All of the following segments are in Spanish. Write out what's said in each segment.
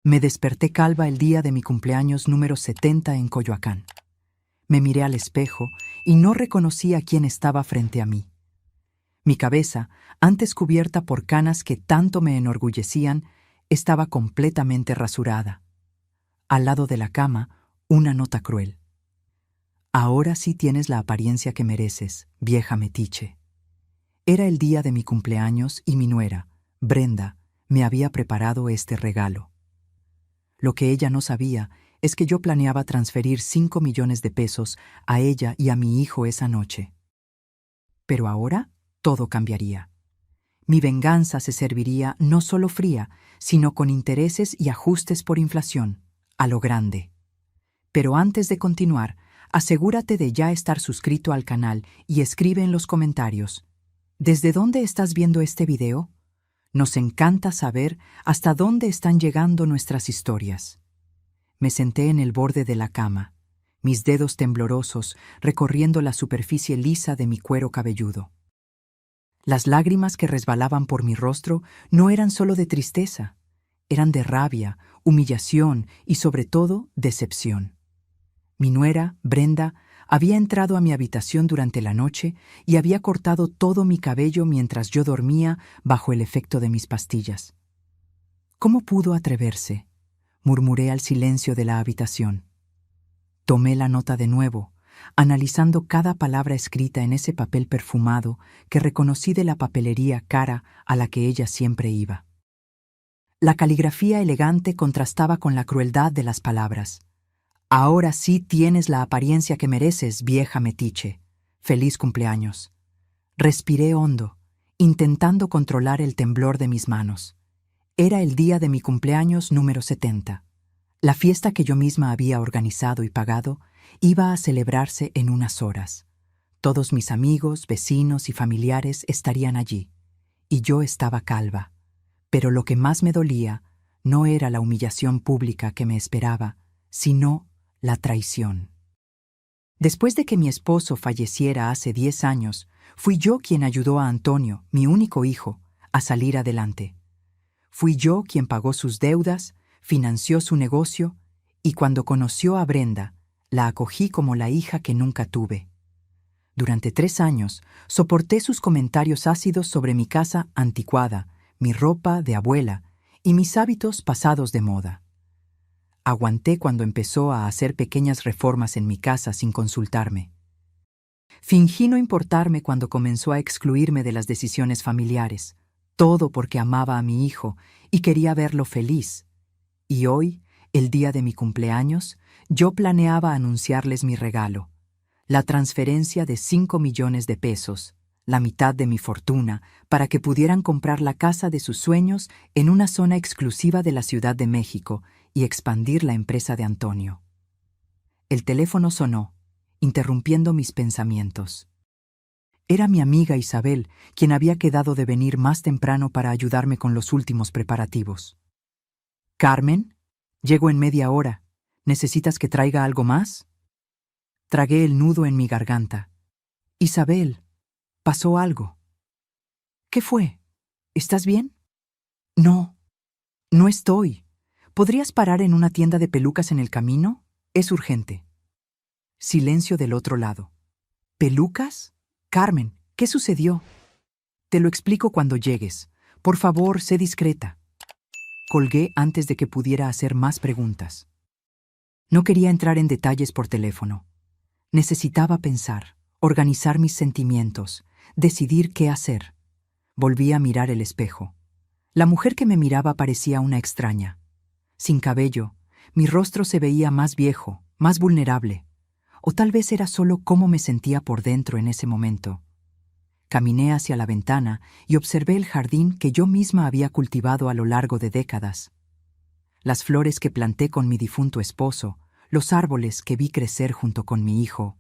Me desperté calva el día de mi cumpleaños número 70 en Coyoacán. Me miré al espejo y no reconocí a quién estaba frente a mí. Mi cabeza, antes cubierta por canas que tanto me enorgullecían, estaba completamente rasurada. Al lado de la cama, una nota cruel. Ahora sí tienes la apariencia que mereces, vieja metiche. Era el día de mi cumpleaños y mi nuera, Brenda, me había preparado este regalo. Lo que ella no sabía es que yo planeaba transferir 5 millones de pesos a ella y a mi hijo esa noche. Pero ahora todo cambiaría. Mi venganza se serviría no solo fría, sino con intereses y ajustes por inflación, a lo grande. Pero antes de continuar, asegúrate de ya estar suscrito al canal y escribe en los comentarios: ¿desde dónde estás viendo este video? Nos encanta saber hasta dónde están llegando nuestras historias. Me senté en el borde de la cama, mis dedos temblorosos recorriendo la superficie lisa de mi cuero cabelludo. Las lágrimas que resbalaban por mi rostro no eran solo de tristeza, eran de rabia, humillación y sobre todo decepción. Mi nuera, Brenda, había entrado a mi habitación durante la noche y había cortado todo mi cabello mientras yo dormía bajo el efecto de mis pastillas. ¿Cómo pudo atreverse?, murmuré al silencio de la habitación. Tomé la nota de nuevo, analizando cada palabra escrita en ese papel perfumado que reconocí de la papelería cara a la que ella siempre iba. La caligrafía elegante contrastaba con la crueldad de las palabras. Ahora sí tienes la apariencia que mereces, vieja metiche. Feliz cumpleaños. Respiré hondo, intentando controlar el temblor de mis manos. Era el día de mi cumpleaños número 70. La fiesta que yo misma había organizado y pagado iba a celebrarse en unas horas. Todos mis amigos, vecinos y familiares estarían allí, y yo estaba calva. Pero lo que más me dolía no era la humillación pública que me esperaba, sino la traición. Después de que mi esposo falleciera hace 10 años, fui yo quien ayudó a Antonio, mi único hijo, a salir adelante. Fui yo quien pagó sus deudas, financió su negocio, y cuando conoció a Brenda, la acogí como la hija que nunca tuve. Durante 3 años, soporté sus comentarios ácidos sobre mi casa anticuada, mi ropa de abuela y mis hábitos pasados de moda. Aguanté cuando empezó a hacer pequeñas reformas en mi casa sin consultarme. Fingí no importarme cuando comenzó a excluirme de las decisiones familiares, todo porque amaba a mi hijo y quería verlo feliz. Y hoy, el día de mi cumpleaños, yo planeaba anunciarles mi regalo, la transferencia de 5 millones de pesos, la mitad de mi fortuna, para que pudieran comprar la casa de sus sueños en una zona exclusiva de la Ciudad de México y expandir la empresa de Antonio. El teléfono sonó, interrumpiendo mis pensamientos. Era mi amiga Isabel, quien había quedado de venir más temprano para ayudarme con los últimos preparativos. «Carmen, llego en media hora. ¿Necesitas que traiga algo más?» Tragué el nudo en mi garganta. «Isabel, pasó algo». «¿Qué fue? ¿Estás bien?» «No, no estoy. ¿Podrías parar en una tienda de pelucas en el camino? Es urgente». Silencio del otro lado. «¿Pelucas? Carmen, ¿qué sucedió?» «Te lo explico cuando llegues. Por favor, sé discreta». Colgué antes de que pudiera hacer más preguntas. No quería entrar en detalles por teléfono. Necesitaba pensar, organizar mis sentimientos, decidir qué hacer. Volví a mirar el espejo. La mujer que me miraba parecía una extraña. Sin cabello, mi rostro se veía más viejo, más vulnerable. O tal vez era solo cómo me sentía por dentro en ese momento. Caminé hacia la ventana y observé el jardín que yo misma había cultivado a lo largo de décadas. Las flores que planté con mi difunto esposo, los árboles que vi crecer junto con mi hijo.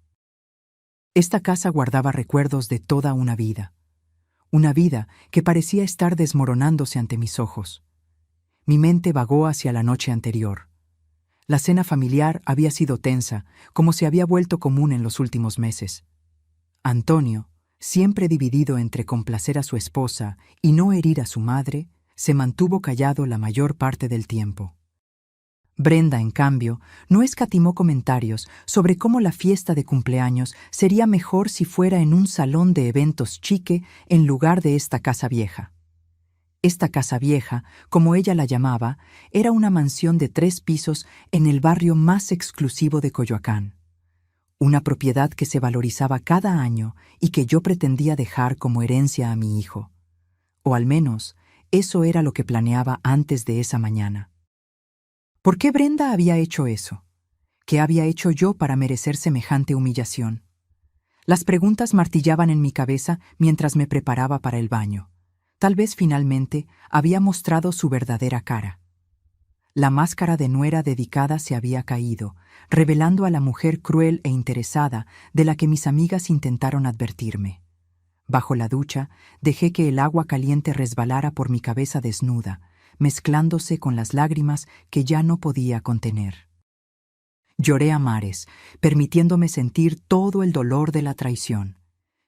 Esta casa guardaba recuerdos de toda una vida que parecía estar desmoronándose ante mis ojos. Mi mente vagó hacia la noche anterior. La cena familiar había sido tensa, como se había vuelto común en los últimos meses. Antonio, siempre dividido entre complacer a su esposa y no herir a su madre, se mantuvo callado la mayor parte del tiempo. Brenda, en cambio, no escatimó comentarios sobre cómo la fiesta de cumpleaños sería mejor si fuera en un salón de eventos chique en lugar de esta casa vieja. Esta casa vieja, como ella la llamaba, era una mansión de 3 pisos en el barrio más exclusivo de Coyoacán. Una propiedad que se valorizaba cada año y que yo pretendía dejar como herencia a mi hijo. O al menos, eso era lo que planeaba antes de esa mañana. ¿Por qué Brenda había hecho eso? ¿Qué había hecho yo para merecer semejante humillación? Las preguntas martillaban en mi cabeza mientras me preparaba para el baño. Tal vez finalmente había mostrado su verdadera cara. La máscara de nuera dedicada se había caído, revelando a la mujer cruel e interesada de la que mis amigas intentaron advertirme. Bajo la ducha, dejé que el agua caliente resbalara por mi cabeza desnuda, mezclándose con las lágrimas que ya no podía contener. Lloré a mares, permitiéndome sentir todo el dolor de la traición,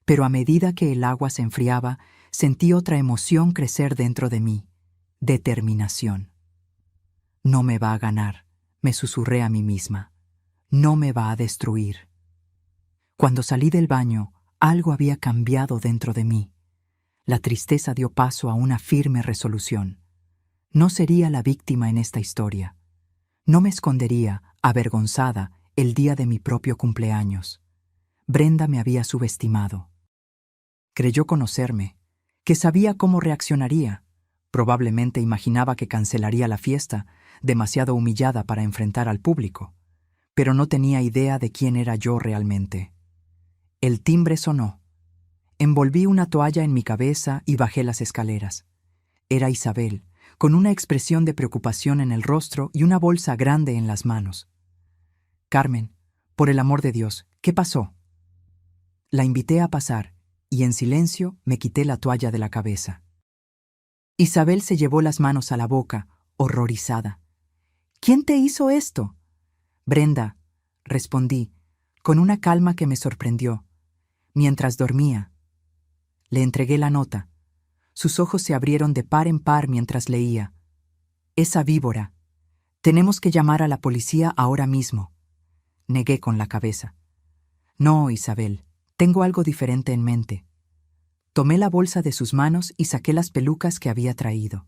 pero a medida que el agua se enfriaba, sentí otra emoción crecer dentro de mí: determinación. No me va a ganar, me susurré a mí misma. No me va a destruir. Cuando salí del baño, algo había cambiado dentro de mí. La tristeza dio paso a una firme resolución. No sería la víctima en esta historia. No me escondería, avergonzada, el día de mi propio cumpleaños. Brenda me había subestimado. Creyó conocerme, que sabía cómo reaccionaría. Probablemente imaginaba que cancelaría la fiesta, demasiado humillada para enfrentar al público. Pero no tenía idea de quién era yo realmente. El timbre sonó. Envolví una toalla en mi cabeza y bajé las escaleras. Era Isabel, con una expresión de preocupación en el rostro y una bolsa grande en las manos. «Carmen, por el amor de Dios, ¿qué pasó?». La invité a pasar y en silencio me quité la toalla de la cabeza. Isabel se llevó las manos a la boca, horrorizada. «¿Quién te hizo esto?». «Brenda», respondí, con una calma que me sorprendió. Mientras dormía. Le entregué la nota. Sus ojos se abrieron de par en par mientras leía. «Esa víbora. Tenemos que llamar a la policía ahora mismo». Negué con la cabeza. «No, Isabel, tengo algo diferente en mente». Tomé la bolsa de sus manos y saqué las pelucas que había traído.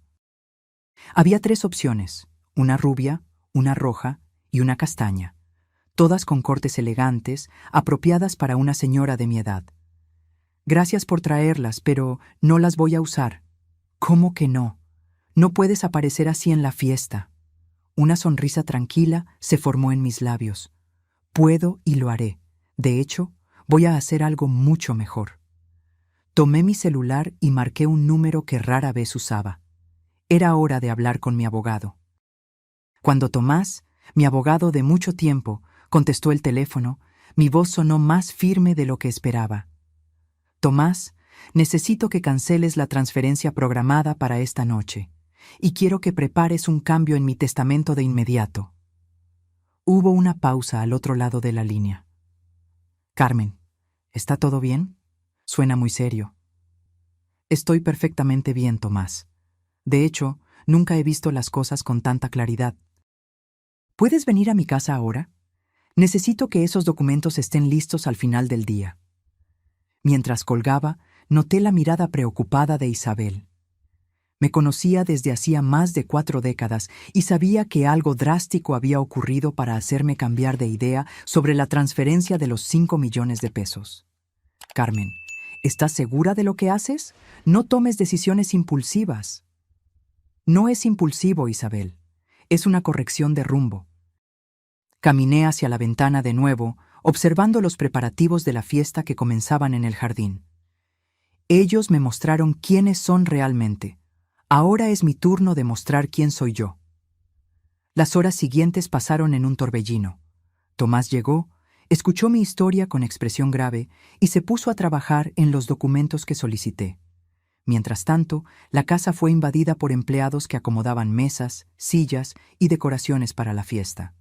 Había 3 opciones: una rubia, una roja y una castaña, todas con cortes elegantes, apropiadas para una señora de mi edad. «Gracias por traerlas, pero no las voy a usar». «¿Cómo que no? No puedes aparecer así en la fiesta». Una sonrisa tranquila se formó en mis labios. «Puedo y lo haré. De hecho, voy a hacer algo mucho mejor». Tomé mi celular y marqué un número que rara vez usaba. Era hora de hablar con mi abogado. Cuando Tomás, mi abogado de mucho tiempo, contestó el teléfono, mi voz sonó más firme de lo que esperaba. «Tomás, necesito que canceles la transferencia programada para esta noche, y quiero que prepares un cambio en mi testamento de inmediato». Hubo una pausa al otro lado de la línea. «Carmen, ¿está todo bien?». Suena muy serio. «Estoy perfectamente bien, Tomás. De hecho, nunca he visto las cosas con tanta claridad. ¿Puedes venir a mi casa ahora? Necesito que esos documentos estén listos al final del día». Mientras colgaba, noté la mirada preocupada de Isabel. Me conocía desde hacía más de 4 décadas y sabía que algo drástico había ocurrido para hacerme cambiar de idea sobre la transferencia de los 5 millones de pesos. «Carmen, ¿estás segura de lo que haces? No tomes decisiones impulsivas». «No es impulsivo, Isabel. Es una corrección de rumbo». Caminé hacia la ventana de nuevo, observando los preparativos de la fiesta que comenzaban en el jardín. Ellos me mostraron quiénes son realmente. Ahora es mi turno de mostrar quién soy yo. Las horas siguientes pasaron en un torbellino. Tomás llegó, escuchó mi historia con expresión grave y se puso a trabajar en los documentos que solicité. Mientras tanto, la casa fue invadida por empleados que acomodaban mesas, sillas y decoraciones para la fiesta.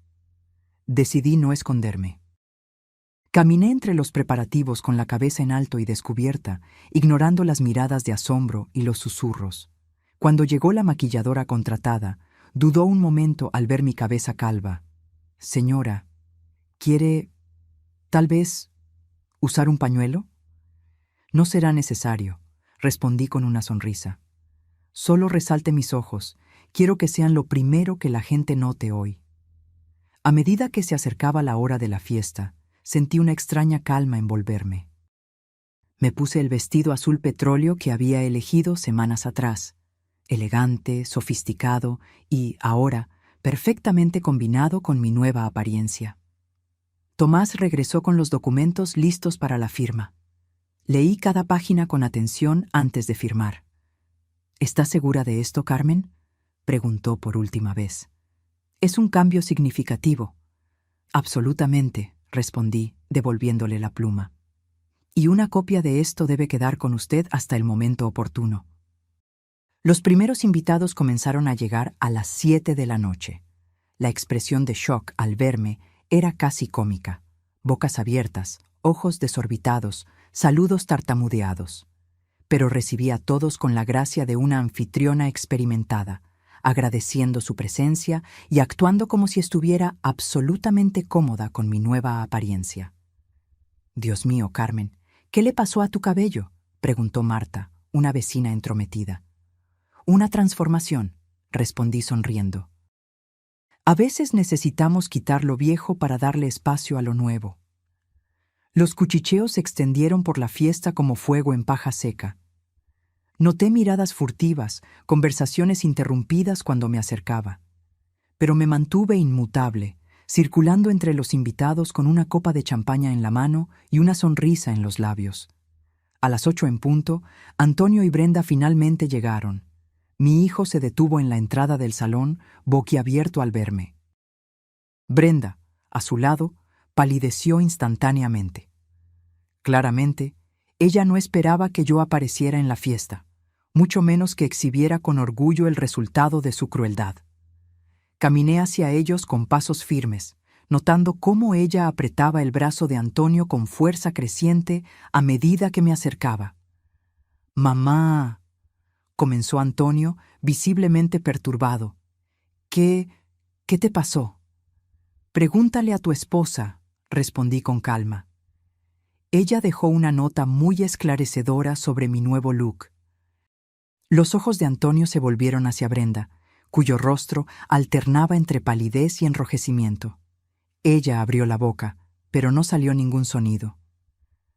Decidí no esconderme. Caminé entre los preparativos con la cabeza en alto y descubierta, ignorando las miradas de asombro y los susurros. Cuando llegó la maquilladora contratada, Dudó un momento al ver mi cabeza calva. Señora, ¿quiere, tal vez, usar un pañuelo? No será necesario, respondí con una sonrisa. Solo resalte mis ojos. Quiero que sean lo primero que la gente note hoy. A medida que se acercaba la hora de la fiesta, sentí una extraña calma envolverme. Me puse el vestido azul petróleo que había elegido semanas atrás, elegante, sofisticado y, ahora, perfectamente combinado con mi nueva apariencia. Tomás regresó con los documentos listos para la firma. Leí cada página con atención antes de firmar. ¿Estás segura de esto, Carmen?, preguntó por última vez. Es un cambio significativo. Absolutamente, respondí, devolviéndole la pluma. Y una copia de esto debe quedar con usted hasta el momento oportuno. Los primeros invitados comenzaron a llegar a las 7 de la noche. La expresión de shock al verme era casi cómica. Bocas abiertas, ojos desorbitados, saludos tartamudeados. Pero recibí a todos con la gracia de una anfitriona experimentada, agradeciendo su presencia y actuando como si estuviera absolutamente cómoda con mi nueva apariencia. «Dios mío, Carmen, ¿qué le pasó a tu cabello?», preguntó Marta, una vecina entrometida. «Una transformación», respondí sonriendo. A veces necesitamos quitar lo viejo para darle espacio a lo nuevo. Los cuchicheos se extendieron por la fiesta como fuego en paja seca. Noté miradas furtivas, conversaciones interrumpidas cuando me acercaba. Pero me mantuve inmutable, circulando entre los invitados con una copa de champaña en la mano y una sonrisa en los labios. A las 8 en punto, Antonio y Brenda finalmente llegaron. Mi hijo se detuvo en la entrada del salón, boquiabierto al verme. Brenda, a su lado, palideció instantáneamente. Claramente, ella no esperaba que yo apareciera en la fiesta, mucho menos que exhibiera con orgullo el resultado de su crueldad. Caminé hacia ellos con pasos firmes, notando cómo ella apretaba el brazo de Antonio con fuerza creciente a medida que me acercaba. «Mamá», comenzó Antonio, visiblemente perturbado. ¿Qué te pasó?» «Pregúntale a tu esposa», respondí con calma. Ella dejó una nota muy esclarecedora sobre mi nuevo look. Los ojos de Antonio se volvieron hacia Brenda, cuyo rostro alternaba entre palidez y enrojecimiento. Ella abrió la boca, pero no salió ningún sonido.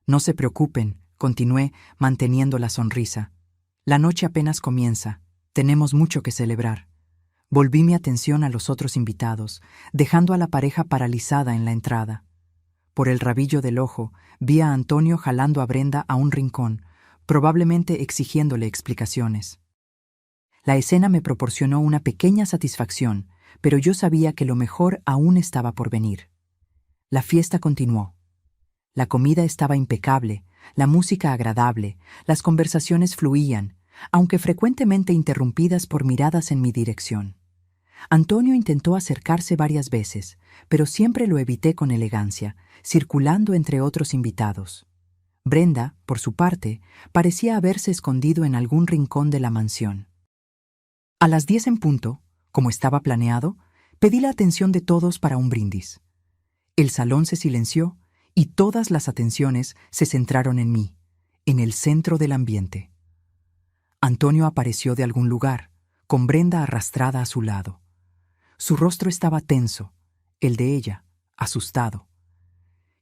«No se preocupen», continué, manteniendo la sonrisa. «La noche apenas comienza. Tenemos mucho que celebrar». Volví mi atención a los otros invitados, dejando a la pareja paralizada en la entrada. Por el rabillo del ojo, vi a Antonio jalando a Brenda a un rincón, probablemente exigiéndole explicaciones. La escena me proporcionó una pequeña satisfacción, pero yo sabía que lo mejor aún estaba por venir. La fiesta continuó. La comida estaba impecable, la música agradable, las conversaciones fluían, aunque frecuentemente interrumpidas por miradas en mi dirección. Antonio intentó acercarse varias veces, pero siempre lo evité con elegancia, circulando entre otros invitados. Brenda, por su parte, parecía haberse escondido en algún rincón de la mansión. A las 10 en punto, como estaba planeado, pedí la atención de todos para un brindis. El salón se silenció y todas las atenciones se centraron en mí, en el centro del ambiente. Antonio apareció de algún lugar, con Brenda arrastrada a su lado. Su rostro estaba tenso, el de ella, asustado.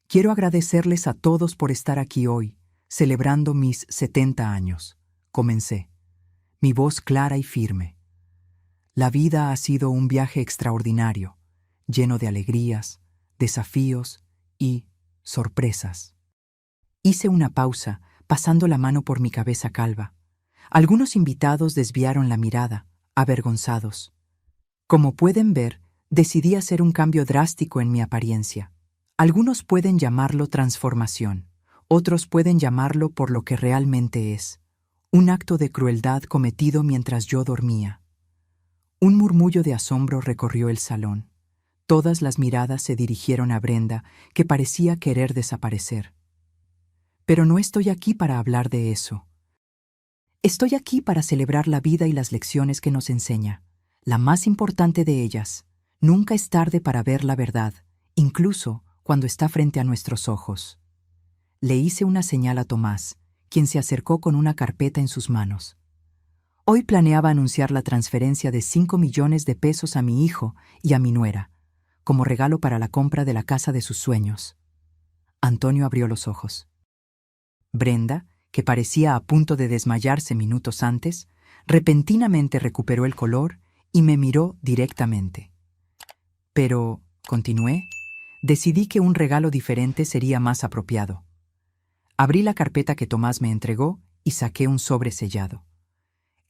«Quiero agradecerles a todos por estar aquí hoy, celebrando mis 70 años», comencé, mi voz clara y firme. «La vida ha sido un viaje extraordinario, lleno de alegrías, desafíos y sorpresas». Hice una pausa, pasando la mano por mi cabeza calva. Algunos invitados desviaron la mirada, avergonzados. Como pueden ver, decidí hacer un cambio drástico en mi apariencia. Algunos pueden llamarlo transformación, otros pueden llamarlo por lo que realmente es, un acto de crueldad cometido mientras yo dormía. Un murmullo de asombro recorrió el salón. Todas las miradas se dirigieron a Brenda, que parecía querer desaparecer. Pero no estoy aquí para hablar de eso. Estoy aquí para celebrar la vida y las lecciones que nos enseña. La más importante de ellas: nunca es tarde para ver la verdad, incluso cuando está frente a nuestros ojos. Le hice una señal a Tomás, quien se acercó con una carpeta en sus manos. Hoy planeaba anunciar la transferencia de 5 millones de pesos a mi hijo y a mi nuera, como regalo para la compra de la casa de sus sueños. Antonio abrió los ojos. Brenda, que parecía a punto de desmayarse minutos antes, repentinamente recuperó el color y me miró directamente. Pero, continué, decidí que un regalo diferente sería más apropiado. Abrí la carpeta que Tomás me entregó y saqué un sobre sellado.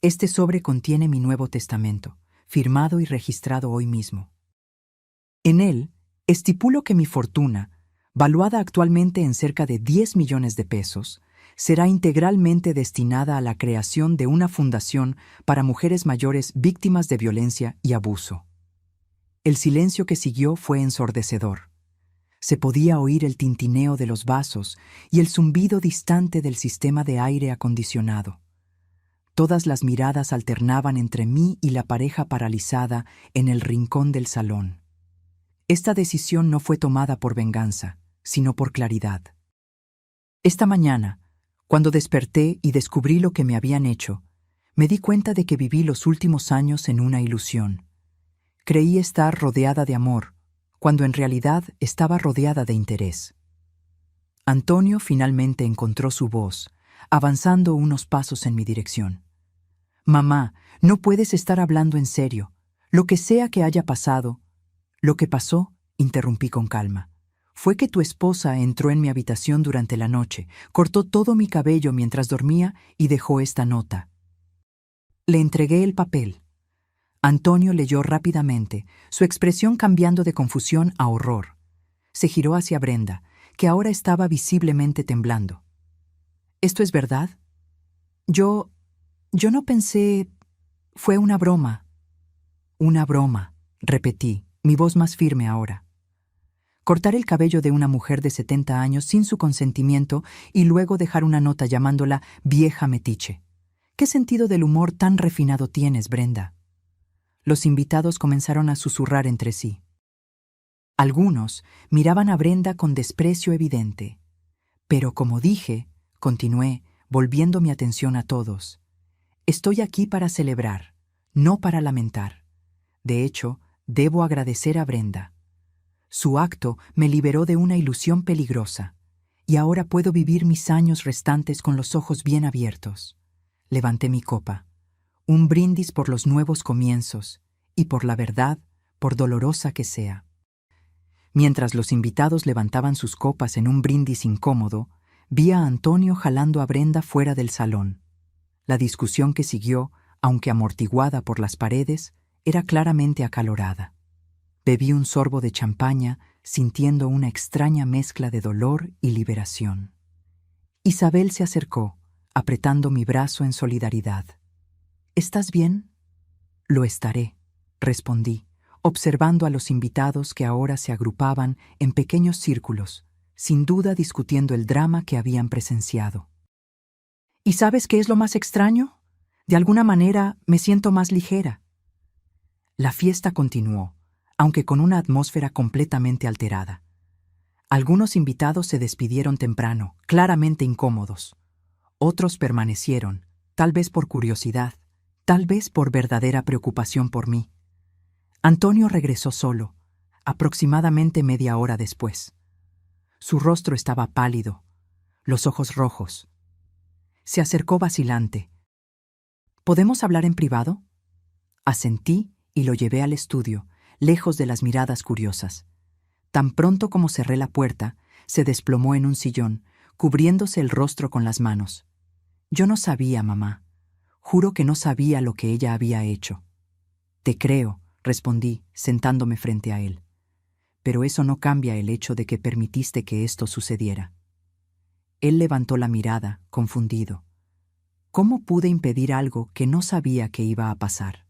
Este sobre contiene mi Nuevo Testamento, firmado y registrado hoy mismo. En él, estipulo que mi fortuna, valuada actualmente en cerca de 10 millones de pesos, será integralmente destinada a la creación de una fundación para mujeres mayores víctimas de violencia y abuso. El silencio que siguió fue ensordecedor. Se podía oír el tintineo de los vasos y el zumbido distante del sistema de aire acondicionado. Todas las miradas alternaban entre mí y la pareja paralizada en el rincón del salón. Esta decisión no fue tomada por venganza, sino por claridad. Esta mañana, cuando desperté y descubrí lo que me habían hecho, me di cuenta de que viví los últimos años en una ilusión. Creí estar rodeada de amor, cuando en realidad estaba rodeada de interés. Antonio finalmente encontró su voz, avanzando unos pasos en mi dirección. «Mamá, no puedes estar hablando en serio. Lo que sea que haya pasado». «Lo que pasó», interrumpí con calma, «fue que tu esposa entró en mi habitación durante la noche, cortó todo mi cabello mientras dormía y dejó esta nota». Le entregué el papel. Antonio leyó rápidamente, su expresión cambiando de confusión a horror. Se giró hacia Brenda, que ahora estaba visiblemente temblando. «¿Esto es verdad?» Yo no pensé... Fue una broma». «Una broma», repetí, mi voz más firme ahora. Cortar el cabello de una mujer de 70 años sin su consentimiento y luego dejar una nota llamándola vieja metiche. ¿Qué sentido del humor tan refinado tienes, Brenda? Los invitados comenzaron a susurrar entre sí. Algunos miraban a Brenda con desprecio evidente. Pero como dije, continué, volviendo mi atención a todos, estoy aquí para celebrar, no para lamentar. De hecho, debo agradecer a Brenda. Su acto me liberó de una ilusión peligrosa, y ahora puedo vivir mis años restantes con los ojos bien abiertos. Levanté mi copa. Un brindis por los nuevos comienzos, y por la verdad, por dolorosa que sea. Mientras los invitados levantaban sus copas en un brindis incómodo, vi a Antonio jalando a Brenda fuera del salón. La discusión que siguió, aunque amortiguada por las paredes, era claramente acalorada. Bebí un sorbo de champaña, sintiendo una extraña mezcla de dolor y liberación. Isabel se acercó, apretando mi brazo en solidaridad. «¿Estás bien?» «Lo estaré», respondí, observando a los invitados que ahora se agrupaban en pequeños círculos, sin duda discutiendo el drama que habían presenciado. «¿Y sabes qué es lo más extraño? De alguna manera me siento más ligera». La fiesta continuó, aunque con una atmósfera completamente alterada. Algunos invitados se despidieron temprano, claramente incómodos. Otros permanecieron, tal vez por curiosidad, tal vez por verdadera preocupación por mí. Antonio regresó solo, aproximadamente media hora después. Su rostro estaba pálido, los ojos rojos. Se acercó vacilante. «¿Podemos hablar en privado?» Asentí y lo llevé al estudio, lejos de las miradas curiosas. Tan pronto como cerré la puerta, se desplomó en un sillón, cubriéndose el rostro con las manos. «Yo no sabía, mamá. Juro que no sabía lo que ella había hecho». «Te creo», respondí, sentándome frente a él. «Pero eso no cambia el hecho de que permitiste que esto sucediera». Él levantó la mirada, confundido. ¿Cómo pude impedir algo que no sabía que iba a pasar?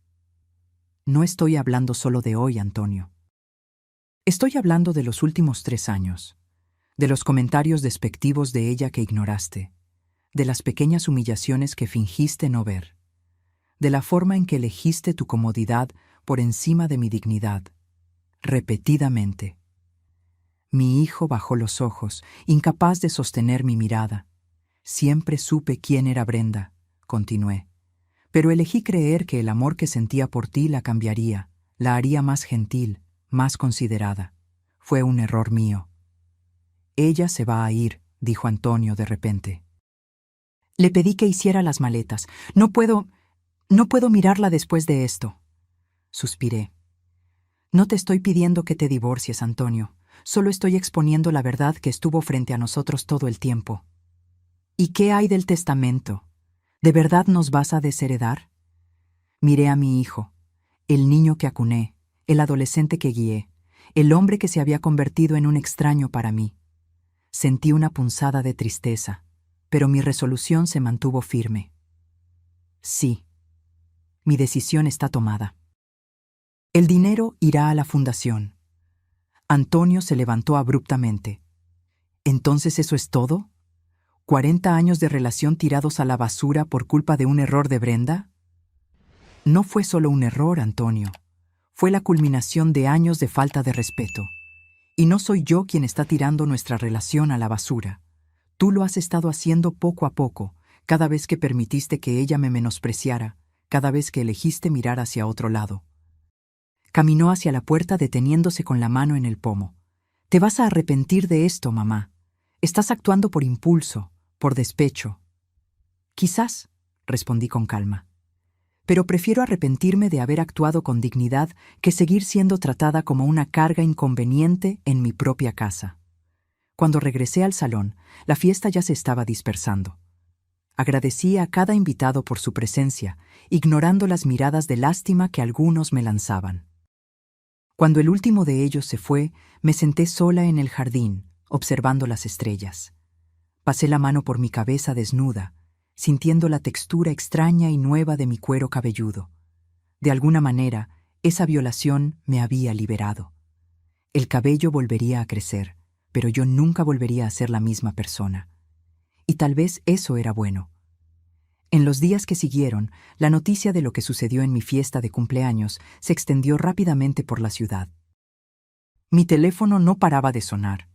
«No estoy hablando solo de hoy, Antonio. Estoy hablando de los últimos 3 años, de los comentarios despectivos de ella que ignoraste, de las pequeñas humillaciones que fingiste no ver, de la forma en que elegiste tu comodidad por encima de mi dignidad, repetidamente. Mi hijo bajó los ojos, incapaz de sostener mi mirada. Siempre supe quién era Brenda, continué, pero elegí creer que el amor que sentía por ti la cambiaría, la haría más gentil, más considerada. Fue un error mío. Ella se va a ir, dijo Antonio de repente. Le pedí que hiciera las maletas. No puedo mirarla después de esto. Suspiré. No te estoy pidiendo que te divorcies, Antonio. Solo estoy exponiendo la verdad que estuvo frente a nosotros todo el tiempo. ¿Y qué hay del testamento? ¿De verdad nos vas a desheredar? Miré a mi hijo, el niño que acuné, el adolescente que guié, el hombre que se había convertido en un extraño para mí. Sentí una punzada de tristeza, pero mi resolución se mantuvo firme. Sí, mi decisión está tomada. El dinero irá a la fundación. Antonio se levantó abruptamente. ¿Entonces eso es todo? ¿40 años de relación tirados a la basura por culpa de un error de Brenda? No fue solo un error, Antonio. Fue la culminación de años de falta de respeto. Y no soy yo quien está tirando nuestra relación a la basura. Tú lo has estado haciendo poco a poco, cada vez que permitiste que ella me menospreciara, cada vez que elegiste mirar hacia otro lado. Caminó hacia la puerta deteniéndose con la mano en el pomo. Te vas a arrepentir de esto, mamá. Estás actuando por impulso, por despecho. Quizás, respondí con calma. Pero prefiero arrepentirme de haber actuado con dignidad que seguir siendo tratada como una carga inconveniente en mi propia casa. Cuando regresé al salón, la fiesta ya se estaba dispersando. Agradecí a cada invitado por su presencia, ignorando las miradas de lástima que algunos me lanzaban. Cuando el último de ellos se fue, me senté sola en el jardín, observando las estrellas. Pasé la mano por mi cabeza desnuda, sintiendo la textura extraña y nueva de mi cuero cabelludo. De alguna manera, esa violación me había liberado. El cabello volvería a crecer, pero yo nunca volvería a ser la misma persona. Y tal vez eso era bueno. En los días que siguieron, la noticia de lo que sucedió en mi fiesta de cumpleaños se extendió rápidamente por la ciudad. Mi teléfono no paraba de sonar.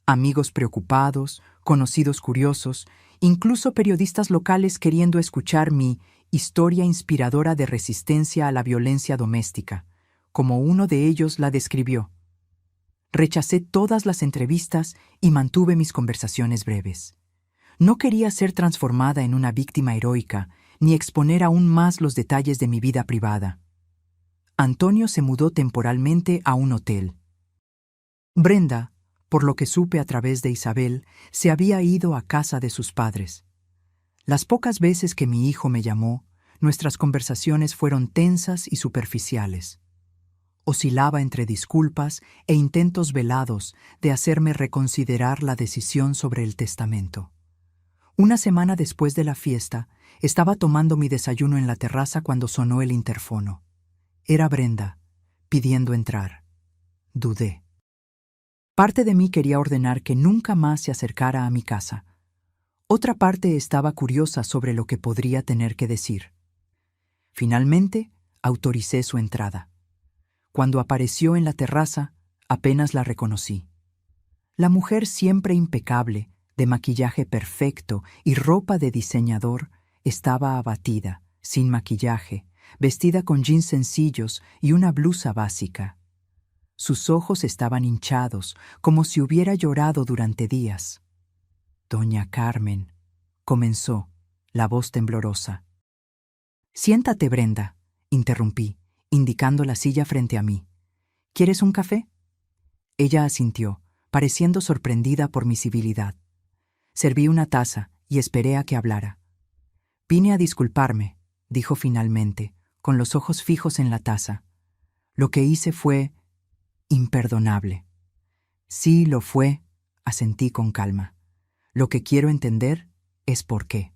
Amigos preocupados, conocidos curiosos, incluso periodistas locales queriendo escuchar mi historia inspiradora de resistencia a la violencia doméstica, como uno de ellos la describió. Rechacé todas las entrevistas y mantuve mis conversaciones breves. No quería ser transformada en una víctima heroica, ni exponer aún más los detalles de mi vida privada. Antonio se mudó temporalmente a un hotel. Brenda, por lo que supe a través de Isabel, se había ido a casa de sus padres. Las pocas veces que mi hijo me llamó, nuestras conversaciones fueron tensas y superficiales. Oscilaba entre disculpas e intentos velados de hacerme reconsiderar la decisión sobre el testamento. Una semana después de la fiesta, estaba tomando mi desayuno en la terraza cuando sonó el interfono. Era Brenda, pidiendo entrar. Dudé. Parte de mí quería ordenar que nunca más se acercara a mi casa. Otra parte estaba curiosa sobre lo que podría tener que decir. Finalmente, autoricé su entrada. Cuando apareció en la terraza, apenas la reconocí. La mujer siempre impecable, de maquillaje perfecto y ropa de diseñador, estaba abatida, sin maquillaje, vestida con jeans sencillos y una blusa básica. Sus ojos estaban hinchados, como si hubiera llorado durante días. Doña Carmen, comenzó, la voz temblorosa. Siéntate, Brenda, interrumpí, indicando la silla frente a mí. ¿Quieres un café? Ella asintió, pareciendo sorprendida por mi civilidad. Serví una taza y esperé a que hablara. Vine a disculparme, dijo finalmente, con los ojos fijos en la taza. Lo que hice fue imperdonable. Sí, lo fue, asentí con calma. Lo que quiero entender es por qué.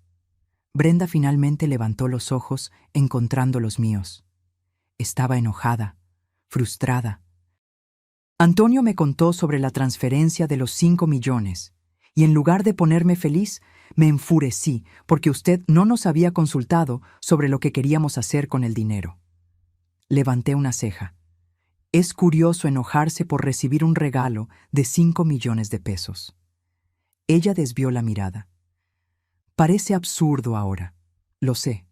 Brenda finalmente levantó los ojos, encontrando los míos. Estaba enojada, frustrada. Antonio me contó sobre la transferencia de los 5 millones. Y en lugar de ponerme feliz, me enfurecí porque usted no nos había consultado sobre lo que queríamos hacer con el dinero. Levanté una ceja. Es curioso enojarse por recibir un regalo de 5 millones de pesos. Ella desvió la mirada. Parece absurdo ahora, lo sé.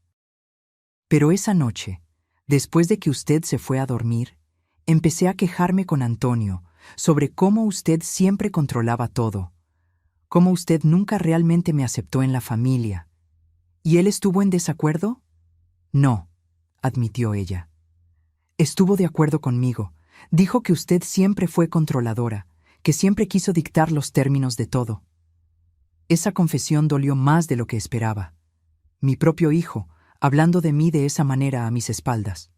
Pero esa noche, después de que usted se fue a dormir, empecé a quejarme con Antonio sobre cómo usted siempre controlaba todo, cómo usted nunca realmente me aceptó en la familia. ¿Y él estuvo en desacuerdo? No, admitió ella. Estuvo de acuerdo conmigo. Dijo que usted siempre fue controladora, que siempre quiso dictar los términos de todo. Esa confesión dolió más de lo que esperaba. Mi propio hijo, hablando de mí de esa manera a mis espaldas.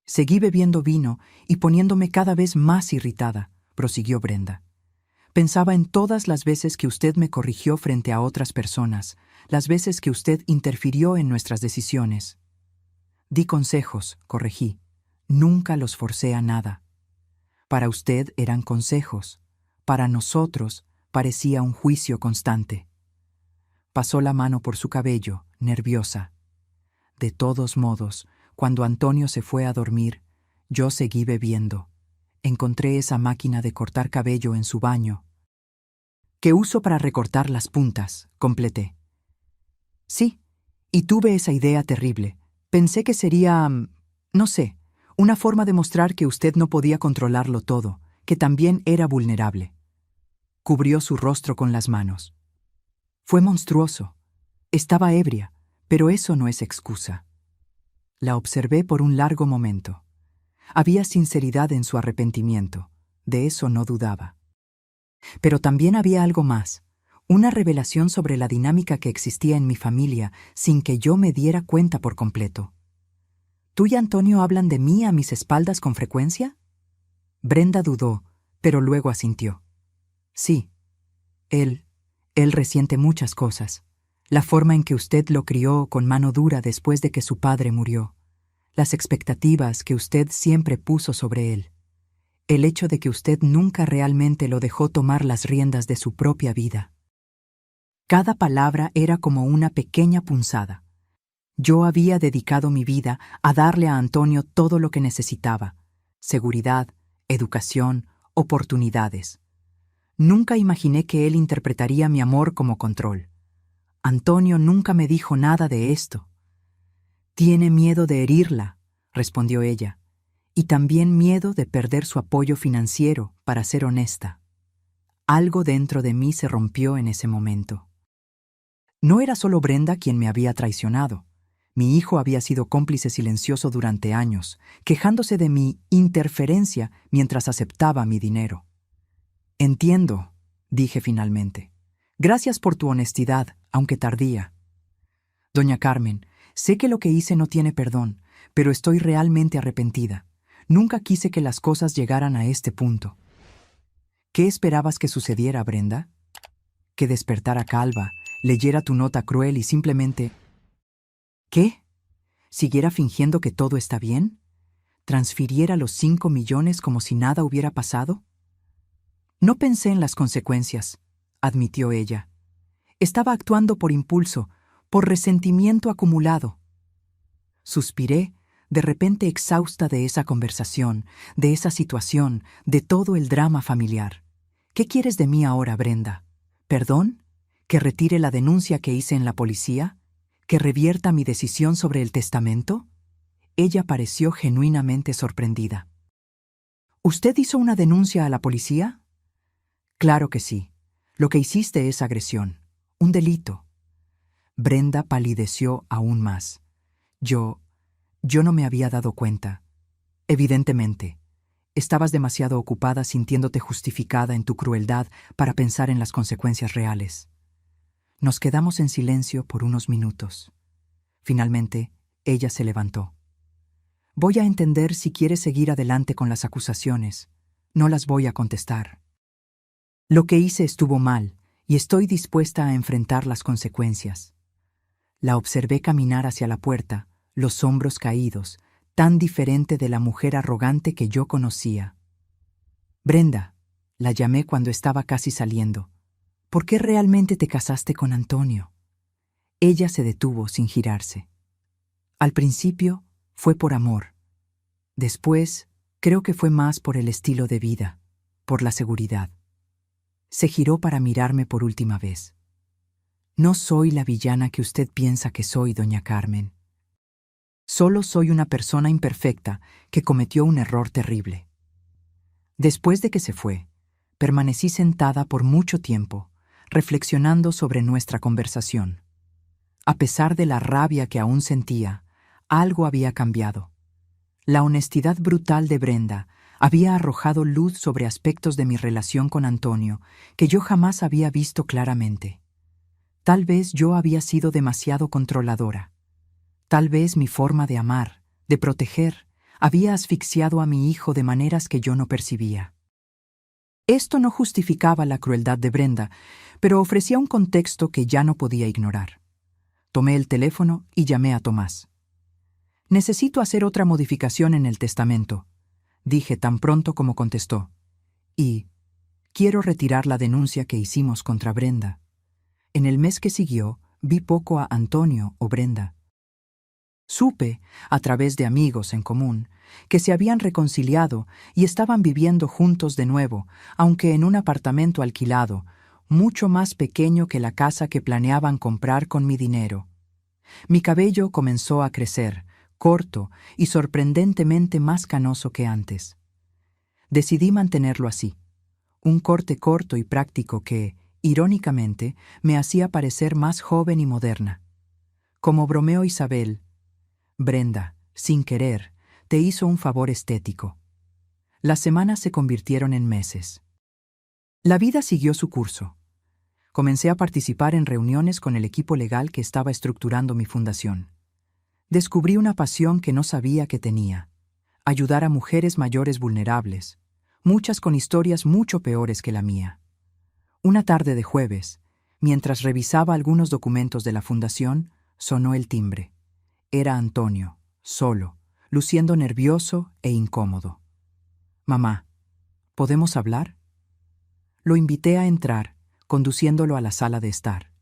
Seguí bebiendo vino y poniéndome cada vez más irritada, prosiguió Brenda. Pensaba en todas las veces que usted me corrigió frente a otras personas, las veces que usted interfirió en nuestras decisiones. Di consejos, corregí. Nunca los forcé a nada. Para usted eran consejos. Para nosotros parecía un juicio constante. Pasó la mano por su cabello, nerviosa. De todos modos, cuando Antonio se fue a dormir, yo seguí bebiendo. Encontré esa máquina de cortar cabello en su baño, que uso para recortar las puntas, completé. Sí, y tuve esa idea terrible. Pensé que sería, no sé, una forma de mostrar que usted no podía controlarlo todo, que también era vulnerable. Cubrió su rostro con las manos. Fue monstruoso. Estaba ebria, pero eso no es excusa. La observé por un largo momento. Había sinceridad en su arrepentimiento, de eso no dudaba. Pero también había algo más, una revelación sobre la dinámica que existía en mi familia sin que yo me diera cuenta por completo. ¿Tú y Antonio hablan de mí a mis espaldas con frecuencia? Brenda dudó, pero luego asintió. Sí, él resiente muchas cosas. La forma en que usted lo crió con mano dura después de que su padre murió. Las expectativas que usted siempre puso sobre él. El hecho de que usted nunca realmente lo dejó tomar las riendas de su propia vida. Cada palabra era como una pequeña punzada. Yo había dedicado mi vida a darle a Antonio todo lo que necesitaba: seguridad, educación, oportunidades. Nunca imaginé que él interpretaría mi amor como control. Antonio nunca me dijo nada de esto. Tiene miedo de herirla, respondió ella, y también miedo de perder su apoyo financiero, para ser honesta. Algo dentro de mí se rompió en ese momento. No era solo Brenda quien me había traicionado. Mi hijo había sido cómplice silencioso durante años, quejándose de mi interferencia mientras aceptaba mi dinero. Entiendo, dije finalmente. Gracias por tu honestidad, aunque tardía. Doña Carmen, sé que lo que hice no tiene perdón, pero estoy realmente arrepentida. Nunca quise que las cosas llegaran a este punto. ¿Qué esperabas que sucediera, Brenda? Que despertara calva, leyera tu nota cruel y simplemente... ¿Qué? ¿Siguiera fingiendo que todo está bien? ¿Transfiriera los 5 millones como si nada hubiera pasado? No pensé en las consecuencias, admitió ella. Estaba actuando por impulso, por resentimiento acumulado. Suspiré, de repente exhausta de esa conversación, de esa situación, de todo el drama familiar. ¿Qué quieres de mí ahora, Brenda? ¿Perdón? ¿Que retire la denuncia que hice en la policía? ¿Que revierta mi decisión sobre el testamento? Ella pareció genuinamente sorprendida. ¿Usted hizo una denuncia a la policía? Claro que sí. Lo que hiciste es agresión, un delito. Brenda palideció aún más. Yo no me había dado cuenta. Evidentemente, estabas demasiado ocupada sintiéndote justificada en tu crueldad para pensar en las consecuencias reales. Nos quedamos en silencio por unos minutos. Finalmente, ella se levantó. Voy a entender si quieres seguir adelante con las acusaciones. No las voy a contestar. Lo que hice estuvo mal y estoy dispuesta a enfrentar las consecuencias. La observé caminar hacia la puerta, los hombros caídos, tan diferente de la mujer arrogante que yo conocía. Brenda, la llamé cuando estaba casi saliendo. ¿Por qué realmente te casaste con Antonio? Ella se detuvo sin girarse. Al principio fue por amor. Después, creo que fue más por el estilo de vida, por la seguridad. Se giró para mirarme por última vez. No soy la villana que usted piensa que soy, doña Carmen. Solo soy una persona imperfecta que cometió un error terrible. Después de que se fue, permanecí sentada por mucho tiempo, reflexionando sobre nuestra conversación. A pesar de la rabia que aún sentía, algo había cambiado. La honestidad brutal de Brenda había arrojado luz sobre aspectos de mi relación con Antonio que yo jamás había visto claramente. Tal vez yo había sido demasiado controladora. Tal vez mi forma de amar, de proteger, había asfixiado a mi hijo de maneras que yo no percibía. Esto no justificaba la crueldad de Brenda, pero ofrecía un contexto que ya no podía ignorar. Tomé el teléfono y llamé a Tomás. «Necesito hacer otra modificación en el testamento», dije tan pronto como contestó. «Y quiero retirar la denuncia que hicimos contra Brenda». En el mes que siguió, vi poco a Antonio o Brenda. Supe, a través de amigos en común, que se habían reconciliado y estaban viviendo juntos de nuevo, aunque en un apartamento alquilado, mucho más pequeño que la casa que planeaban comprar con mi dinero. Mi cabello comenzó a crecer, corto y sorprendentemente más canoso que antes. Decidí mantenerlo así, un corte corto y práctico que, irónicamente, me hacía parecer más joven y moderna. Como bromeó Isabel, Brenda, sin querer, te hizo un favor estético. Las semanas se convirtieron en meses. La vida siguió su curso. Comencé a participar en reuniones con el equipo legal que estaba estructurando mi fundación. Descubrí una pasión que no sabía que tenía: ayudar a mujeres mayores vulnerables, muchas con historias mucho peores que la mía. Una tarde de jueves, mientras revisaba algunos documentos de la fundación, sonó el timbre. Era Antonio, solo, luciendo nervioso e incómodo. «Mamá, ¿podemos hablar?». Lo invité a entrar, conduciéndolo a la sala de estar.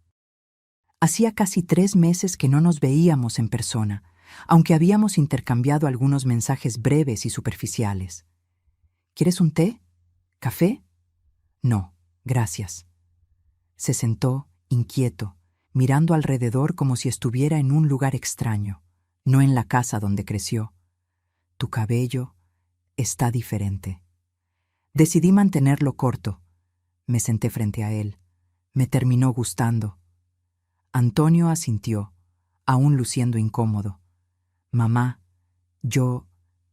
Hacía casi 3 meses que no nos veíamos en persona, aunque habíamos intercambiado algunos mensajes breves y superficiales. «¿Quieres un té? ¿Café?». «No, gracias». Se sentó, inquieto, mirando alrededor como si estuviera en un lugar extraño, no en la casa donde creció. «Tu cabello está diferente». Decidí mantenerlo corto. Me senté frente a él. Me terminó gustando. Antonio asintió, aún luciendo incómodo. «Mamá,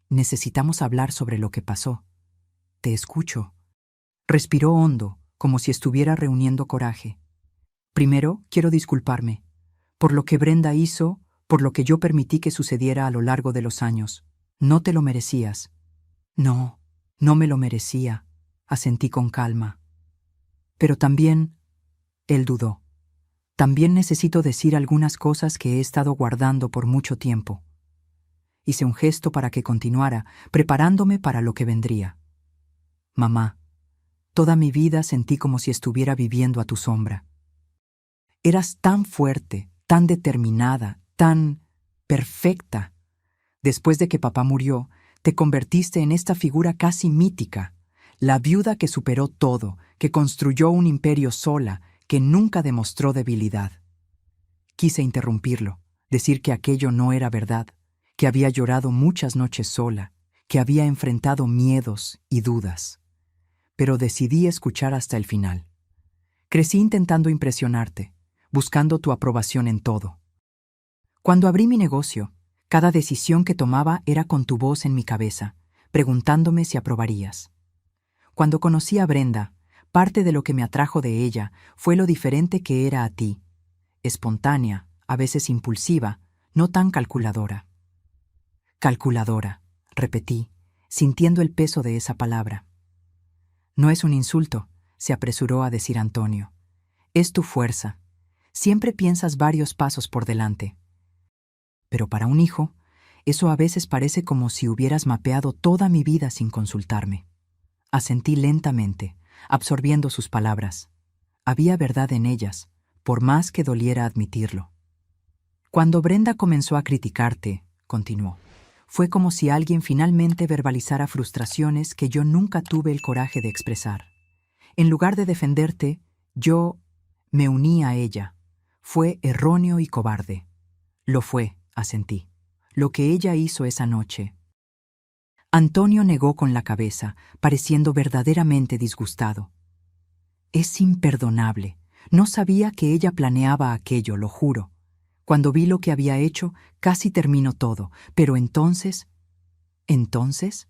necesitamos hablar sobre lo que pasó». «Te escucho». Respiró hondo, como si estuviera reuniendo coraje. «Primero, quiero disculparme por lo que Brenda hizo, por lo que yo permití que sucediera a lo largo de los años. No te lo merecías». «No, no me lo merecía», asentí con calma. «Pero también», él dudó, «también necesito decir algunas cosas que he estado guardando por mucho tiempo». Hice un gesto para que continuara, preparándome para lo que vendría. «Mamá, toda mi vida sentí como si estuviera viviendo a tu sombra. Eras tan fuerte, tan determinada, tan perfecta. Después de que papá murió, te convertiste en esta figura casi mítica, la viuda que superó todo, que construyó un imperio sola, que nunca demostró debilidad». Quise interrumpirlo, decir que aquello no era verdad, que había llorado muchas noches sola, que había enfrentado miedos y dudas. Pero decidí escuchar hasta el final. «Crecí intentando impresionarte, buscando tu aprobación en todo. Cuando abrí mi negocio, cada decisión que tomaba era con tu voz en mi cabeza, preguntándome si aprobarías. Cuando conocí a Brenda, parte de lo que me atrajo de ella fue lo diferente que era a ti, espontánea, a veces impulsiva, no tan calculadora». «Calculadora», repetí, sintiendo el peso de esa palabra. «No es un insulto», se apresuró a decir Antonio. «Es tu fuerza. Siempre piensas varios pasos por delante. Pero para un hijo, eso a veces parece como si hubieras mapeado toda mi vida sin consultarme». Asentí lentamente, absorbiendo sus palabras. Había verdad en ellas, por más que doliera admitirlo. «Cuando Brenda comenzó a criticarte», continuó, Fue como si alguien finalmente verbalizara frustraciones que yo nunca tuve el coraje de expresar. En lugar de defenderte, yo me uní a ella. Fue erróneo y cobarde. Lo fue, asentí. Lo que ella hizo esa noche. Antonio negó con la cabeza, pareciendo verdaderamente disgustado. Es imperdonable. No sabía que ella planeaba aquello, lo juro. Cuando vi lo que había hecho, casi terminó todo, pero entonces... ¿Entonces?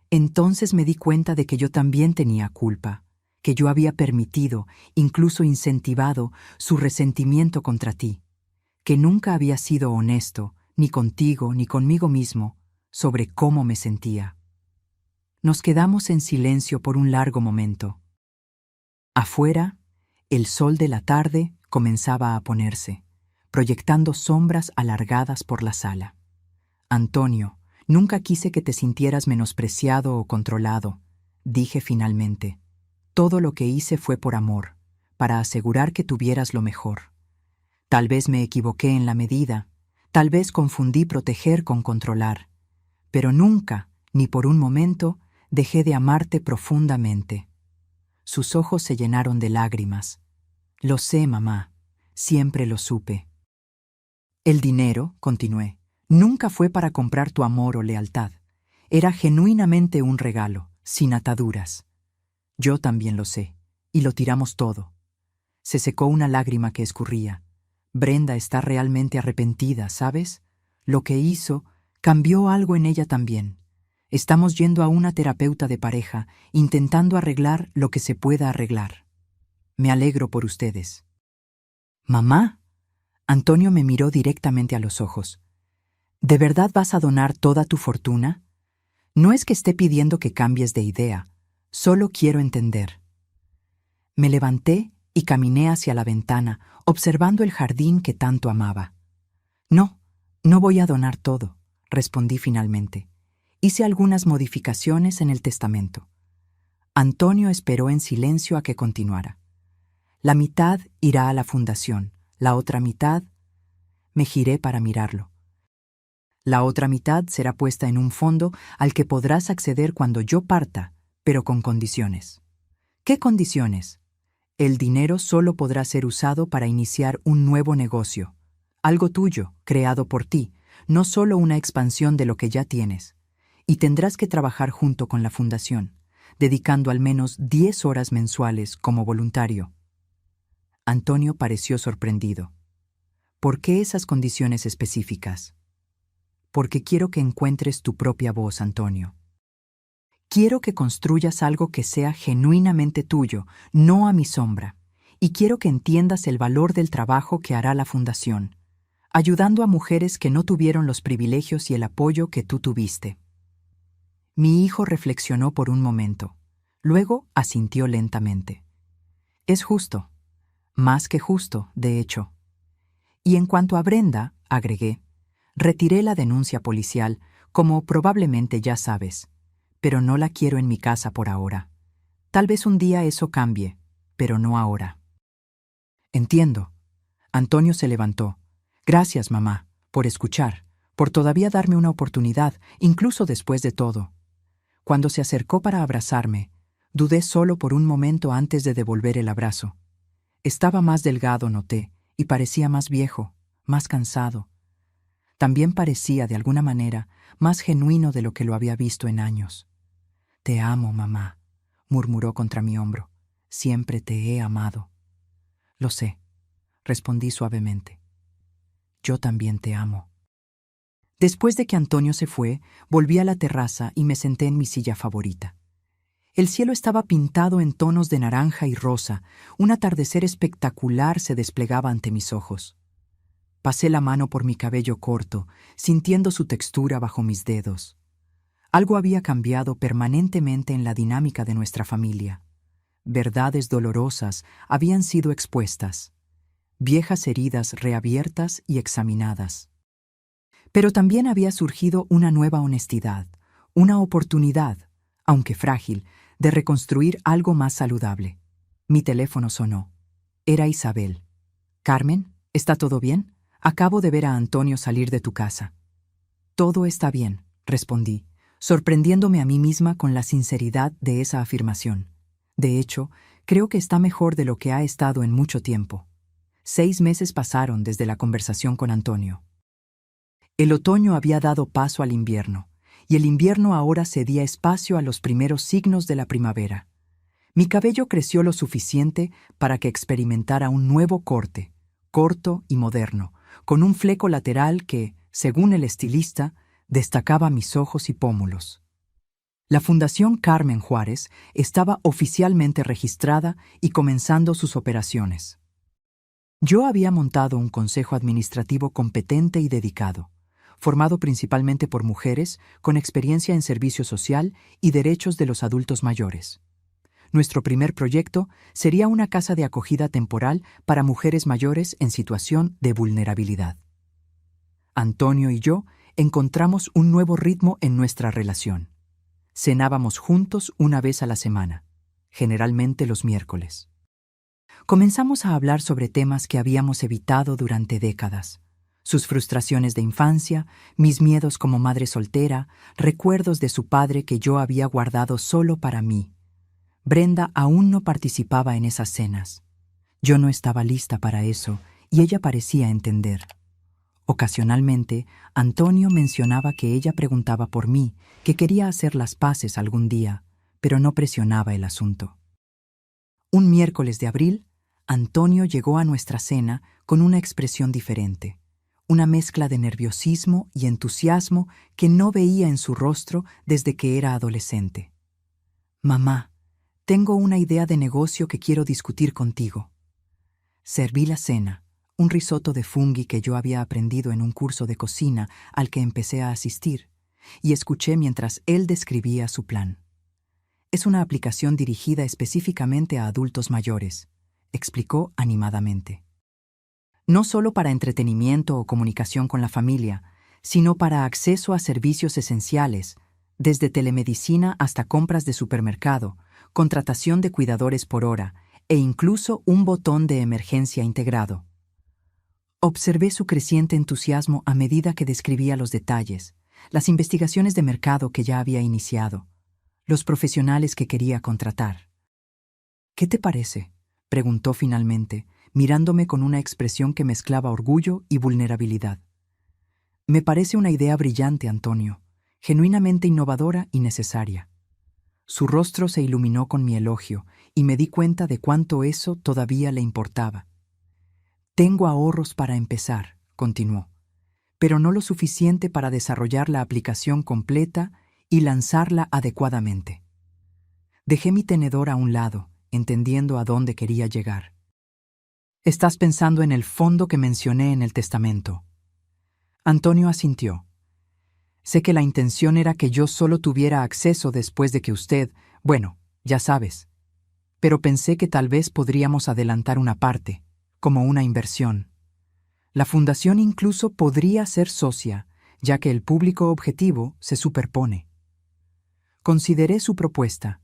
Entonces me di cuenta de que yo también tenía culpa, que yo había permitido, incluso incentivado, su resentimiento contra ti, que nunca había sido honesto, ni contigo ni conmigo mismo, sobre cómo me sentía. Nos quedamos en silencio por un largo momento. Afuera, el sol de la tarde comenzaba a ponerse, proyectando sombras alargadas por la sala. Antonio, nunca quise que te sintieras menospreciado o controlado, dije finalmente. Todo lo que hice fue por amor, para asegurar que tuvieras lo mejor. Tal vez me equivoqué en la medida, tal vez confundí proteger con controlar, pero nunca, ni por un momento, dejé de amarte profundamente. Sus ojos se llenaron de lágrimas. Lo sé, mamá, siempre lo supe. El dinero, continué, nunca fue para comprar tu amor o lealtad. Era genuinamente un regalo, sin ataduras. Yo también lo sé, y lo tiramos todo. Se secó una lágrima que escurría. Brenda está realmente arrepentida, ¿sabes? Lo que hizo cambió algo en ella también. Estamos yendo a una terapeuta de pareja, intentando arreglar lo que se pueda arreglar. Me alegro por ustedes. ¿Mamá? Antonio me miró directamente a los ojos. ¿De verdad vas a donar toda tu fortuna? No es que esté pidiendo que cambies de idea, solo quiero entender. Me levanté y caminé hacia la ventana, observando el jardín que tanto amaba. No, no voy a donar todo, respondí finalmente. Hice algunas modificaciones en el testamento. Antonio esperó en silencio a que continuara. La mitad irá a la fundación, la otra mitad... Me giré para mirarlo. La otra mitad será puesta en un fondo al que podrás acceder cuando yo parta, pero con condiciones. ¿Qué condiciones? El dinero solo podrá ser usado para iniciar un nuevo negocio, algo tuyo, creado por ti, no solo una expansión de lo que ya tienes. Y tendrás que trabajar junto con la fundación, dedicando al menos 10 horas mensuales como voluntario. Antonio pareció sorprendido. ¿Por qué esas condiciones específicas? Porque quiero que encuentres tu propia voz, Antonio. Quiero que construyas algo que sea genuinamente tuyo, no a mi sombra. Y quiero que entiendas el valor del trabajo que hará la fundación, ayudando a mujeres que no tuvieron los privilegios y el apoyo que tú tuviste. Mi hijo reflexionó por un momento. Luego asintió lentamente. Es justo. Más que justo, de hecho. Y en cuanto a Brenda, agregué, retiré la denuncia policial, como probablemente ya sabes, pero no la quiero en mi casa por ahora. Tal vez un día eso cambie, pero no ahora. Entiendo. Antonio se levantó. Gracias, mamá, por escuchar, por todavía darme una oportunidad, incluso después de todo. Cuando se acercó para abrazarme, dudé solo por un momento antes de devolver el abrazo. Estaba más delgado, noté, y parecía más viejo, más cansado. También parecía, de alguna manera, más genuino de lo que lo había visto en años. Te amo, mamá, murmuró contra mi hombro. Siempre te he amado. Lo sé, respondí suavemente. Yo también te amo. Después de que Antonio se fue, volví a la terraza y me senté en mi silla favorita. El cielo estaba pintado en tonos de naranja y rosa, un atardecer espectacular se desplegaba ante mis ojos. Pasé la mano por mi cabello corto, sintiendo su textura bajo mis dedos. Algo había cambiado permanentemente en la dinámica de nuestra familia. Verdades dolorosas habían sido expuestas, viejas heridas reabiertas y examinadas. Pero también había surgido una nueva honestidad, una oportunidad, aunque frágil, de reconstruir algo más saludable. Mi teléfono sonó. Era Isabel. «Carmen, ¿está todo bien? Acabo de ver a Antonio salir de tu casa». «Todo está bien», respondí, sorprendiéndome a mí misma con la sinceridad de esa afirmación. De hecho, creo que está mejor de lo que ha estado en mucho tiempo. 6 meses pasaron desde la conversación con Antonio. El otoño había dado paso al invierno, y el invierno ahora cedía espacio a los primeros signos de la primavera. Mi cabello creció lo suficiente para que experimentara un nuevo corte, corto y moderno, con un fleco lateral que, según el estilista, destacaba mis ojos y pómulos. La Fundación Carmen Juárez estaba oficialmente registrada y comenzando sus operaciones. Yo había montado un consejo administrativo competente y dedicado, formado principalmente por mujeres con experiencia en servicio social y derechos de los adultos mayores. Nuestro primer proyecto sería una casa de acogida temporal para mujeres mayores en situación de vulnerabilidad. Antonio y yo encontramos un nuevo ritmo en nuestra relación. Cenábamos juntos una vez a la semana, generalmente los miércoles. Comenzamos a hablar sobre temas que habíamos evitado durante décadas. Sus frustraciones de infancia, mis miedos como madre soltera, recuerdos de su padre que yo había guardado solo para mí. Brenda aún no participaba en esas cenas. Yo no estaba lista para eso y ella parecía entender. Ocasionalmente, Antonio mencionaba que ella preguntaba por mí, que quería hacer las paces algún día, pero no presionaba el asunto. Un miércoles de abril, Antonio llegó a nuestra cena con una expresión diferente, una mezcla de nerviosismo y entusiasmo que no veía en su rostro desde que era adolescente. «Mamá, tengo una idea de negocio que quiero discutir contigo». Serví la cena, un risotto de funghi que yo había aprendido en un curso de cocina al que empecé a asistir, y escuché mientras él describía su plan. «Es una aplicación dirigida específicamente a adultos mayores», explicó animadamente. «No solo para entretenimiento o comunicación con la familia, sino para acceso a servicios esenciales, desde telemedicina hasta compras de supermercado, contratación de cuidadores por hora e incluso un botón de emergencia integrado». Observé su creciente entusiasmo a medida que describía los detalles, las investigaciones de mercado que ya había iniciado, los profesionales que quería contratar. «¿Qué te parece?», preguntó finalmente, mirándome con una expresión que mezclaba orgullo y vulnerabilidad. «Me parece una idea brillante, Antonio, genuinamente innovadora y necesaria». Su rostro se iluminó con mi elogio y me di cuenta de cuánto eso todavía le importaba. «Tengo ahorros para empezar», continuó, «pero no lo suficiente para desarrollar la aplicación completa y lanzarla adecuadamente». Dejé mi tenedor a un lado, entendiendo a dónde quería llegar. «Estás pensando en el fondo que mencioné en el testamento». Antonio asintió. «Sé que la intención era que yo solo tuviera acceso después de que usted, bueno, ya sabes. Pero pensé que tal vez podríamos adelantar una parte, como una inversión. La fundación incluso podría ser socia, ya que el público objetivo se superpone». Consideré su propuesta.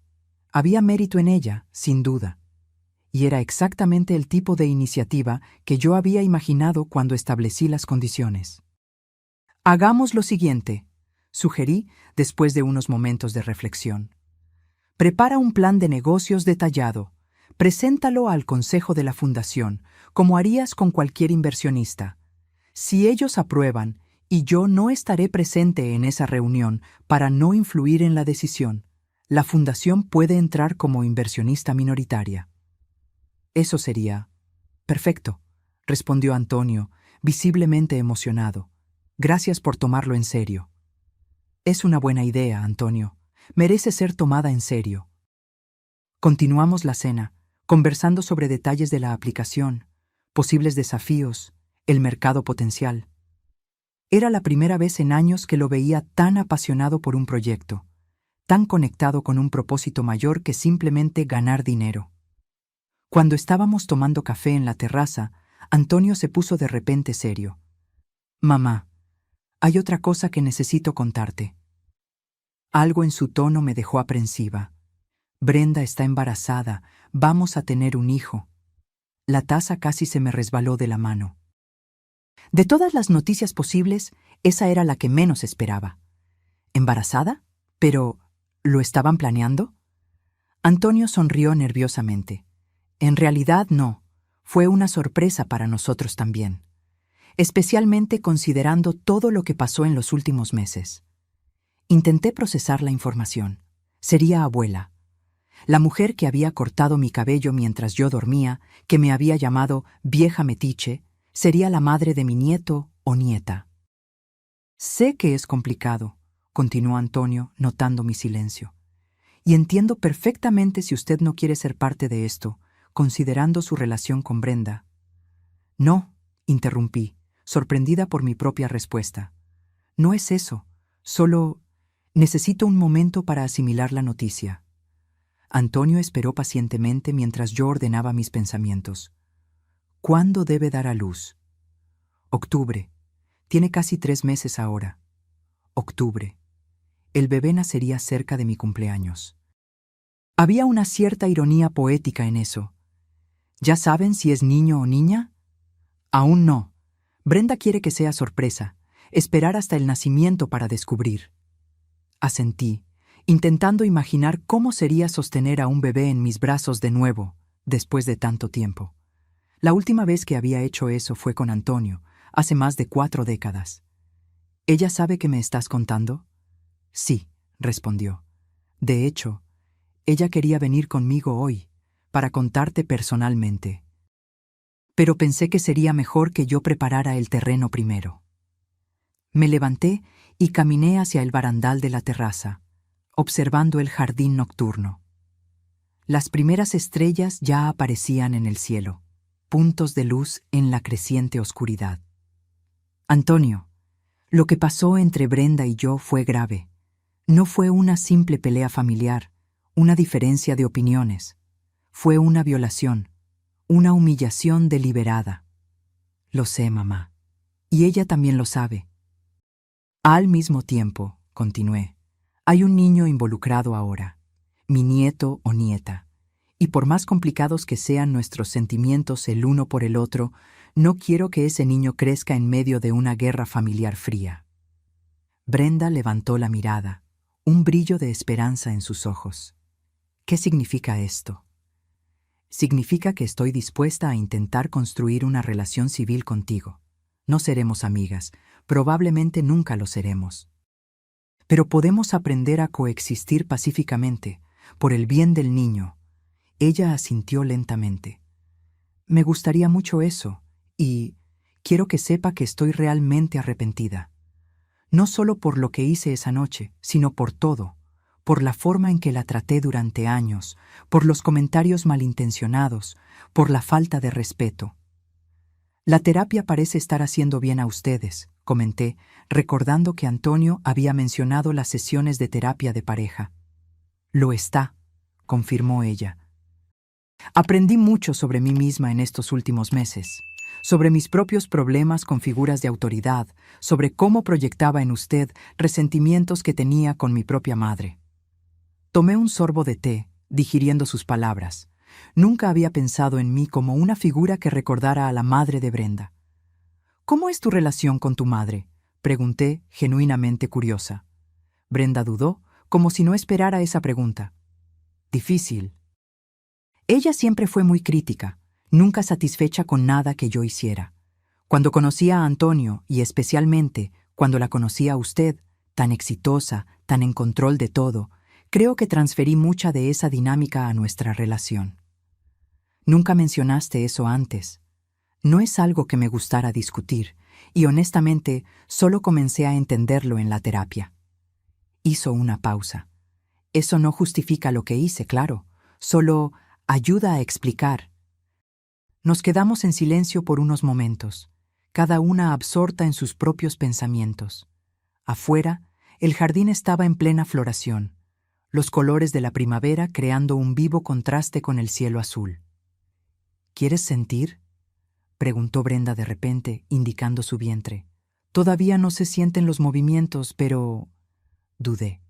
Había mérito en ella, sin duda. Y era exactamente el tipo de iniciativa que yo había imaginado cuando establecí las condiciones. «Hagamos lo siguiente», sugerí después de unos momentos de reflexión. «Prepara un plan de negocios detallado. Preséntalo al Consejo de la Fundación, como harías con cualquier inversionista. Si ellos aprueban, y yo no estaré presente en esa reunión para no influir en la decisión, la Fundación puede entrar como inversionista minoritaria». «Eso sería perfecto», respondió Antonio, visiblemente emocionado. «Gracias por tomarlo en serio». «Es una buena idea, Antonio. Merece ser tomada en serio». Continuamos la cena, conversando sobre detalles de la aplicación, posibles desafíos, el mercado potencial. Era la primera vez en años que lo veía tan apasionado por un proyecto, tan conectado con un propósito mayor que simplemente ganar dinero. Cuando estábamos tomando café en la terraza, Antonio se puso de repente serio. «Mamá, hay otra cosa que necesito contarte». Algo en su tono me dejó aprensiva. «Brenda está embarazada, vamos a tener un hijo». La taza casi se me resbaló de la mano. De todas las noticias posibles, esa era la que menos esperaba. ¿Embarazada? Pero, ¿lo estaban planeando? Antonio sonrió nerviosamente. En realidad no, fue una sorpresa para nosotros también, especialmente considerando todo lo que pasó en los últimos meses. Intenté procesar la información. Sería abuela. La mujer que había cortado mi cabello mientras yo dormía, que me había llamado vieja metiche, sería la madre de mi nieto o nieta. Sé que es complicado, continuó Antonio, notando mi silencio. Y entiendo perfectamente si usted no quiere ser parte de esto, considerando su relación con Brenda. No, interrumpí, sorprendida por mi propia respuesta. No es eso, solo necesito un momento para asimilar la noticia. Antonio esperó pacientemente mientras yo ordenaba mis pensamientos. ¿Cuándo debe dar a luz? Octubre. Tiene casi 3 meses ahora. Octubre. El bebé nacería cerca de mi cumpleaños. Había una cierta ironía poética en eso. ¿Ya saben si es niño o niña? Aún no. Brenda quiere que sea sorpresa, esperar hasta el nacimiento para descubrir. Asentí, intentando imaginar cómo sería sostener a un bebé en mis brazos de nuevo, después de tanto tiempo. La última vez que había hecho eso fue con Antonio, hace más de 4 décadas. ¿Ella sabe que me estás contando? Sí, respondió. De hecho, ella quería venir conmigo hoy, para contarte personalmente. Pero pensé que sería mejor que yo preparara el terreno primero. Me levanté y caminé hacia el barandal de la terraza, observando el jardín nocturno. Las primeras estrellas ya aparecían en el cielo, puntos de luz en la creciente oscuridad. Antonio, lo que pasó entre Brenda y yo fue grave. No fue una simple pelea familiar, una diferencia de opiniones. Fue una violación, una humillación deliberada. Lo sé, mamá. Y ella también lo sabe. Al mismo tiempo, continué, hay un niño involucrado ahora, mi nieto o nieta, y por más complicados que sean nuestros sentimientos el uno por el otro, no quiero que ese niño crezca en medio de una guerra familiar fría. Brenda levantó la mirada, un brillo de esperanza en sus ojos. ¿Qué significa esto? Significa que estoy dispuesta a intentar construir una relación civil contigo. No seremos amigas, probablemente nunca lo seremos. Pero podemos aprender a coexistir pacíficamente, por el bien del niño. Ella asintió lentamente. Me gustaría mucho eso, y quiero que sepa que estoy realmente arrepentida. No solo por lo que hice esa noche, sino por todo, por la forma en que la traté durante años, por los comentarios malintencionados, por la falta de respeto. La terapia parece estar haciendo bien a ustedes, comenté, recordando que Antonio había mencionado las sesiones de terapia de pareja. Lo está, confirmó ella. Aprendí mucho sobre mí misma en estos últimos meses, sobre mis propios problemas con figuras de autoridad, sobre cómo proyectaba en usted resentimientos que tenía con mi propia madre. Tomé un sorbo de té, digiriendo sus palabras. Nunca había pensado en mí como una figura que recordara a la madre de Brenda. ¿Cómo es tu relación con tu madre?, pregunté, genuinamente curiosa. Brenda dudó, como si no esperara esa pregunta. Difícil. Ella siempre fue muy crítica, nunca satisfecha con nada que yo hiciera. Cuando conocí a Antonio, y especialmente cuando la conocí a usted, tan exitosa, tan en control de todo, creo que transferí mucha de esa dinámica a nuestra relación. Nunca mencionaste eso antes. No es algo que me gustara discutir, y honestamente solo comencé a entenderlo en la terapia. Hizo una pausa. Eso no justifica lo que hice, claro, solo ayuda a explicar. Nos quedamos en silencio por unos momentos, cada una absorta en sus propios pensamientos. Afuera, el jardín estaba en plena floración, los colores de la primavera creando un vivo contraste con el cielo azul. ¿Quieres sentir?, preguntó Brenda de repente, indicando su vientre. Todavía no se sienten los movimientos, pero... Dudé.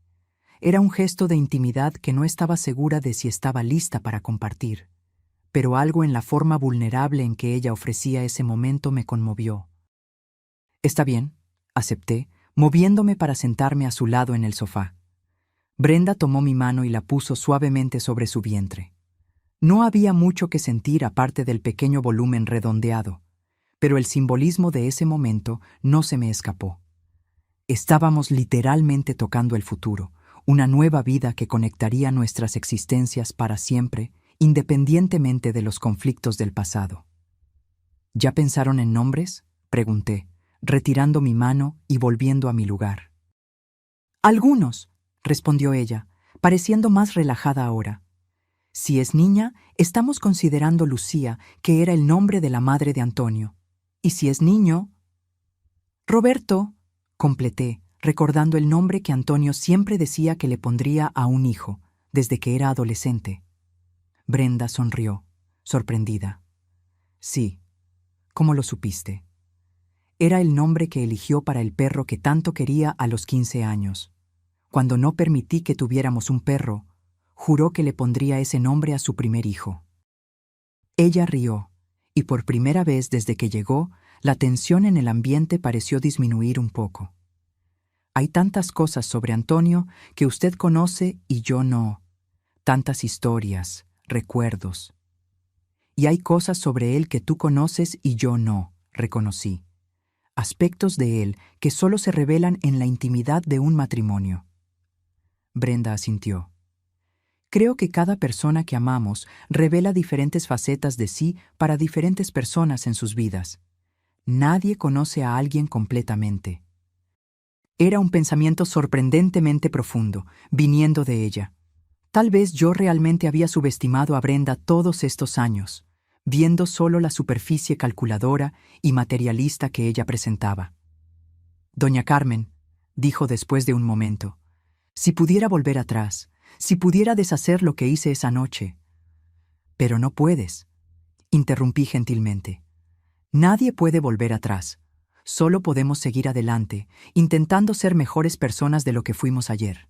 Era un gesto de intimidad que no estaba segura de si estaba lista para compartir. Pero algo en la forma vulnerable en que ella ofrecía ese momento me conmovió. Está bien, acepté, moviéndome para sentarme a su lado en el sofá. Brenda tomó mi mano y la puso suavemente sobre su vientre. No había mucho que sentir aparte del pequeño volumen redondeado, pero el simbolismo de ese momento no se me escapó. Estábamos literalmente tocando el futuro, una nueva vida que conectaría nuestras existencias para siempre, independientemente de los conflictos del pasado. ¿Ya pensaron en nombres?, pregunté, retirando mi mano y volviendo a mi lugar. Algunos, respondió ella, pareciendo más relajada ahora. Si es niña, estamos considerando Lucía, que era el nombre de la madre de Antonio. Y si es niño... Roberto, completé, recordando el nombre que Antonio siempre decía que le pondría a un hijo, desde que era adolescente. Brenda sonrió, sorprendida. Sí, ¿cómo lo supiste? Era el nombre que eligió para el perro que tanto quería a los 15 años. Cuando no permití que tuviéramos un perro, juró que le pondría ese nombre a su primer hijo. Ella rió, y por primera vez desde que llegó, la tensión en el ambiente pareció disminuir un poco. Hay tantas cosas sobre Antonio que usted conoce y yo no. Tantas historias, recuerdos. Y hay cosas sobre él que tú conoces y yo no, reconocí. Aspectos de él que solo se revelan en la intimidad de un matrimonio. Brenda asintió. Creo que cada persona que amamos revela diferentes facetas de sí para diferentes personas en sus vidas. Nadie conoce a alguien completamente. Era un pensamiento sorprendentemente profundo, viniendo de ella. Tal vez yo realmente había subestimado a Brenda todos estos años, viendo solo la superficie calculadora y materialista que ella presentaba. Doña Carmen, dijo después de un momento, si pudiera volver atrás, si pudiera deshacer lo que hice esa noche. Pero no puedes, interrumpí gentilmente. Nadie puede volver atrás. Solo podemos seguir adelante, intentando ser mejores personas de lo que fuimos ayer.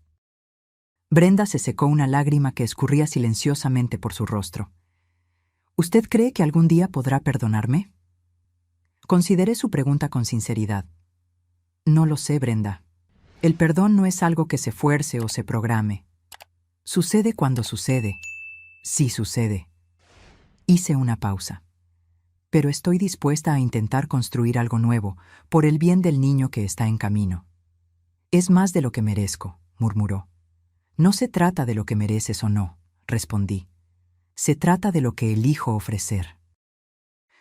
Brenda se secó una lágrima que escurría silenciosamente por su rostro. ¿Usted cree que algún día podrá perdonarme? Consideré su pregunta con sinceridad. No lo sé, Brenda. El perdón no es algo que se fuerce o se programe. Sucede cuando sucede. Sí sucede. Hice una pausa. Pero estoy dispuesta a intentar construir algo nuevo, por el bien del niño que está en camino. Es más de lo que merezco, murmuró. No se trata de lo que mereces o no, respondí. Se trata de lo que elijo ofrecer.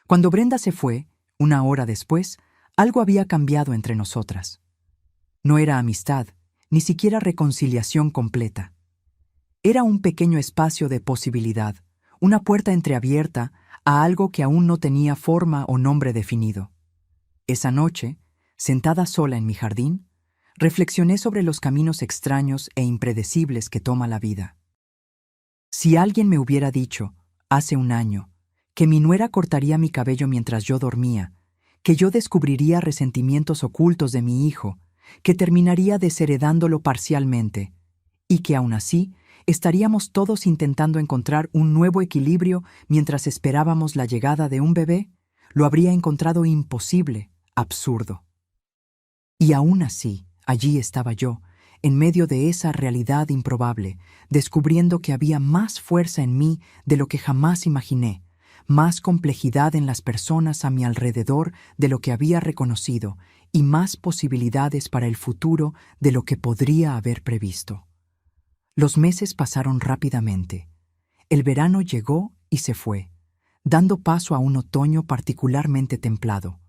Cuando Brenda se fue, una hora después, algo había cambiado entre nosotras. No era amistad, ni siquiera reconciliación completa. Era un pequeño espacio de posibilidad, una puerta entreabierta a algo que aún no tenía forma o nombre definido. Esa noche, sentada sola en mi jardín, reflexioné sobre los caminos extraños e impredecibles que toma la vida. Si alguien me hubiera dicho, hace un año, que mi nuera cortaría mi cabello mientras yo dormía, que yo descubriría resentimientos ocultos de mi hijo, que terminaría desheredándolo parcialmente, y que aún así estaríamos todos intentando encontrar un nuevo equilibrio mientras esperábamos la llegada de un bebé, lo habría encontrado imposible, absurdo. Y aún así, allí estaba yo, en medio de esa realidad improbable, descubriendo que había más fuerza en mí de lo que jamás imaginé, más complejidad en las personas a mi alrededor de lo que había reconocido y más posibilidades para el futuro de lo que podría haber previsto. Los meses pasaron rápidamente. El verano llegó y se fue, dando paso a un otoño particularmente templado.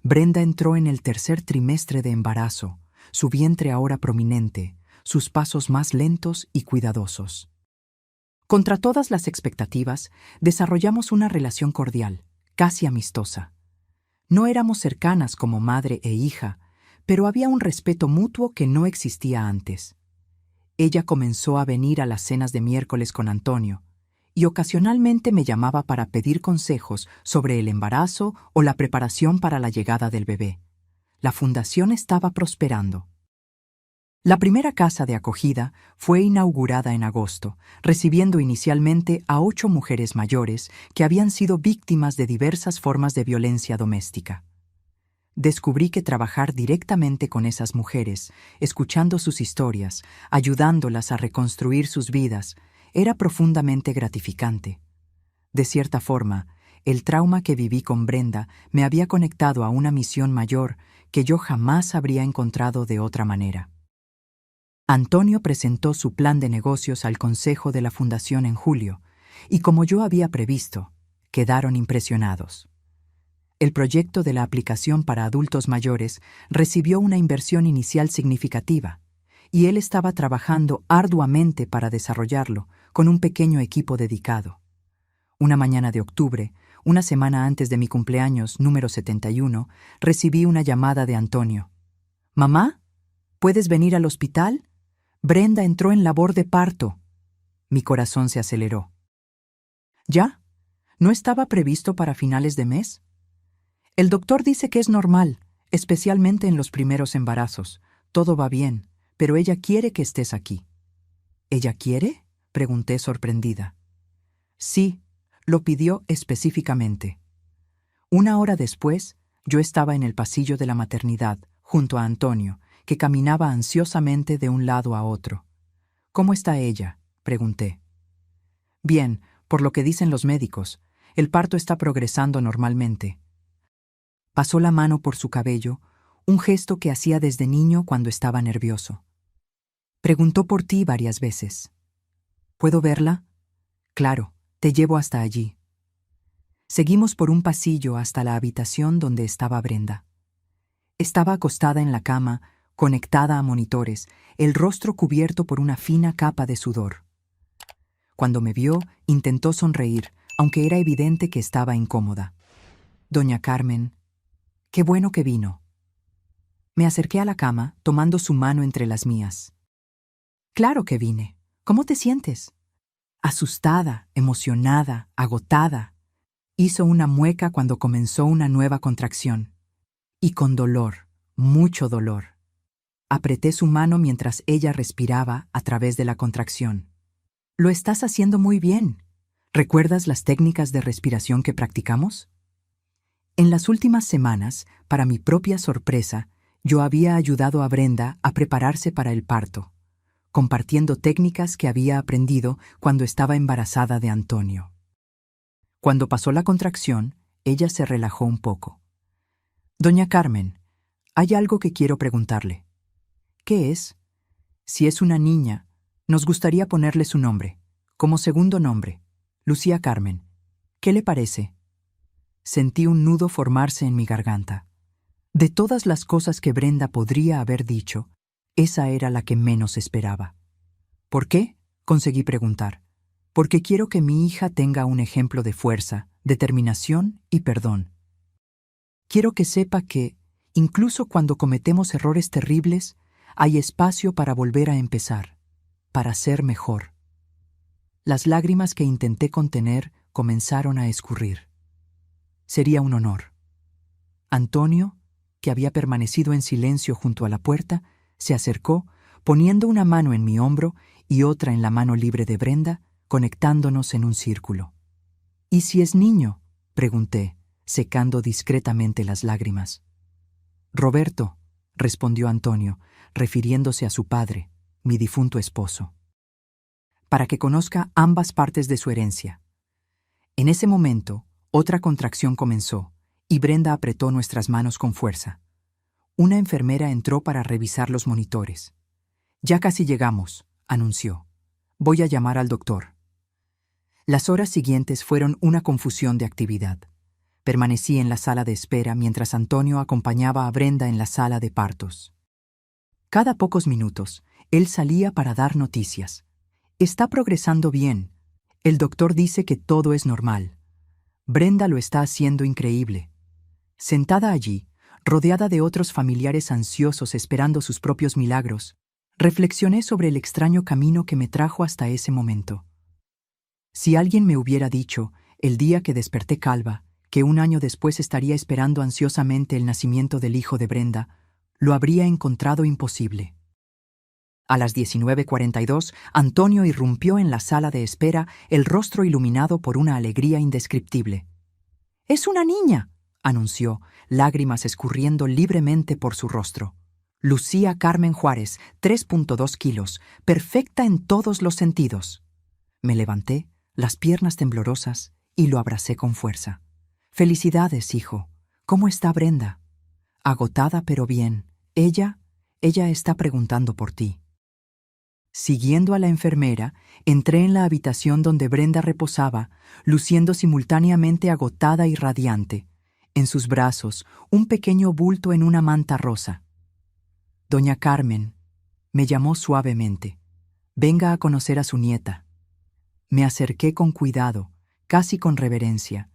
Brenda entró en el tercer trimestre de embarazo, su vientre ahora prominente, sus pasos más lentos y cuidadosos. Contra todas las expectativas, desarrollamos una relación cordial, casi amistosa. No éramos cercanas como madre e hija, pero había un respeto mutuo que no existía antes. Ella comenzó a venir a las cenas de miércoles con Antonio, y ocasionalmente me llamaba para pedir consejos sobre el embarazo o la preparación para la llegada del bebé. La fundación estaba prosperando. La primera casa de acogida fue inaugurada en agosto, recibiendo inicialmente a 8 mujeres mayores que habían sido víctimas de diversas formas de violencia doméstica. Descubrí que trabajar directamente con esas mujeres, escuchando sus historias, ayudándolas a reconstruir sus vidas, era profundamente gratificante. De cierta forma, el trauma que viví con Brenda me había conectado a una misión mayor que yo jamás habría encontrado de otra manera. Antonio presentó su plan de negocios al consejo de la fundación en julio, y como yo había previsto, quedaron impresionados. El proyecto de la aplicación para adultos mayores recibió una inversión inicial significativa, y él estaba trabajando arduamente para desarrollarlo con un pequeño equipo dedicado. Una mañana de octubre, una semana antes de mi cumpleaños número 71, recibí una llamada de Antonio. «Mamá, ¿puedes venir al hospital? Brenda entró en labor de parto». Mi corazón se aceleró. ¿Ya? ¿No estaba previsto para finales de mes? El doctor dice que es normal, especialmente en los primeros embarazos. Todo va bien, pero ella quiere que estés aquí. ¿Ella quiere?, pregunté sorprendida. Sí, lo pidió específicamente. Una hora después, yo estaba en el pasillo de la maternidad, junto a Antonio, que caminaba ansiosamente de un lado a otro. «¿Cómo está ella?», pregunté. «Bien, por lo que dicen los médicos. El parto está progresando normalmente». Pasó la mano por su cabello, un gesto que hacía desde niño cuando estaba nervioso. «Preguntó por ti varias veces». «¿Puedo verla?». «Claro, te llevo hasta allí». Seguimos por un pasillo hasta la habitación donde estaba Brenda. Estaba acostada en la cama, conectada a monitores, el rostro cubierto por una fina capa de sudor. Cuando me vio, intentó sonreír, aunque era evidente que estaba incómoda. «Doña Carmen, qué bueno que vino». Me acerqué a la cama, tomando su mano entre las mías. «Claro que vine. ¿Cómo te sientes?». Asustada, emocionada, agotada. Hizo una mueca cuando comenzó una nueva contracción. Y con dolor, mucho dolor. Apreté su mano mientras ella respiraba a través de la contracción. «Lo estás haciendo muy bien. ¿Recuerdas las técnicas de respiración que practicamos?». En las últimas semanas, para mi propia sorpresa, yo había ayudado a Brenda a prepararse para el parto, compartiendo técnicas que había aprendido cuando estaba embarazada de Antonio. Cuando pasó la contracción, ella se relajó un poco. «Doña Carmen, hay algo que quiero preguntarle». «¿Qué es?». «Si es una niña, nos gustaría ponerle su nombre, como segundo nombre, Lucía Carmen. ¿Qué le parece?». Sentí un nudo formarse en mi garganta. De todas las cosas que Brenda podría haber dicho, esa era la que menos esperaba. «¿Por qué?», conseguí preguntar. «Porque quiero que mi hija tenga un ejemplo de fuerza, determinación y perdón. Quiero que sepa que, incluso cuando cometemos errores terribles, hay espacio para volver a empezar, para ser mejor». Las lágrimas que intenté contener comenzaron a escurrir. Sería un honor. Antonio, que había permanecido en silencio junto a la puerta, se acercó, poniendo una mano en mi hombro y otra en la mano libre de Brenda, conectándonos en un círculo. «¿Y si es niño?», pregunté, secando discretamente las lágrimas. «Roberto», respondió Antonio, refiriéndose a su padre, mi difunto esposo. «Para que conozca ambas partes de su herencia». En ese momento, otra contracción comenzó, y Brenda apretó nuestras manos con fuerza. Una enfermera entró para revisar los monitores. «Ya casi llegamos», anunció. «Voy a llamar al doctor». Las horas siguientes fueron una confusión de actividad. Permanecí en la sala de espera mientras Antonio acompañaba a Brenda en la sala de partos. Cada pocos minutos, él salía para dar noticias. «Está progresando bien. El doctor dice que todo es normal. Brenda lo está haciendo increíble». Sentada allí, rodeada de otros familiares ansiosos esperando sus propios milagros, reflexioné sobre el extraño camino que me trajo hasta ese momento. Si alguien me hubiera dicho, el día que desperté calva, que un año después estaría esperando ansiosamente el nacimiento del hijo de Brenda, lo habría encontrado imposible. A las 19:42, Antonio irrumpió en la sala de espera, el rostro iluminado por una alegría indescriptible. «¡Es una niña!», anunció, lágrimas escurriendo libremente por su rostro. Lucía Carmen Juárez, 3.2 kilos, perfecta en todos los sentidos. Me levanté, las piernas temblorosas, y lo abracé con fuerza. Felicidades, hijo. ¿Cómo está Brenda? Agotada pero bien. Ella está preguntando por ti. Siguiendo a la enfermera, entré en la habitación donde Brenda reposaba, luciendo simultáneamente agotada y radiante. En sus brazos, un pequeño bulto en una manta rosa. Doña Carmen, me llamó suavemente. Venga a conocer a su nieta. Me acerqué con cuidado, casi con reverencia.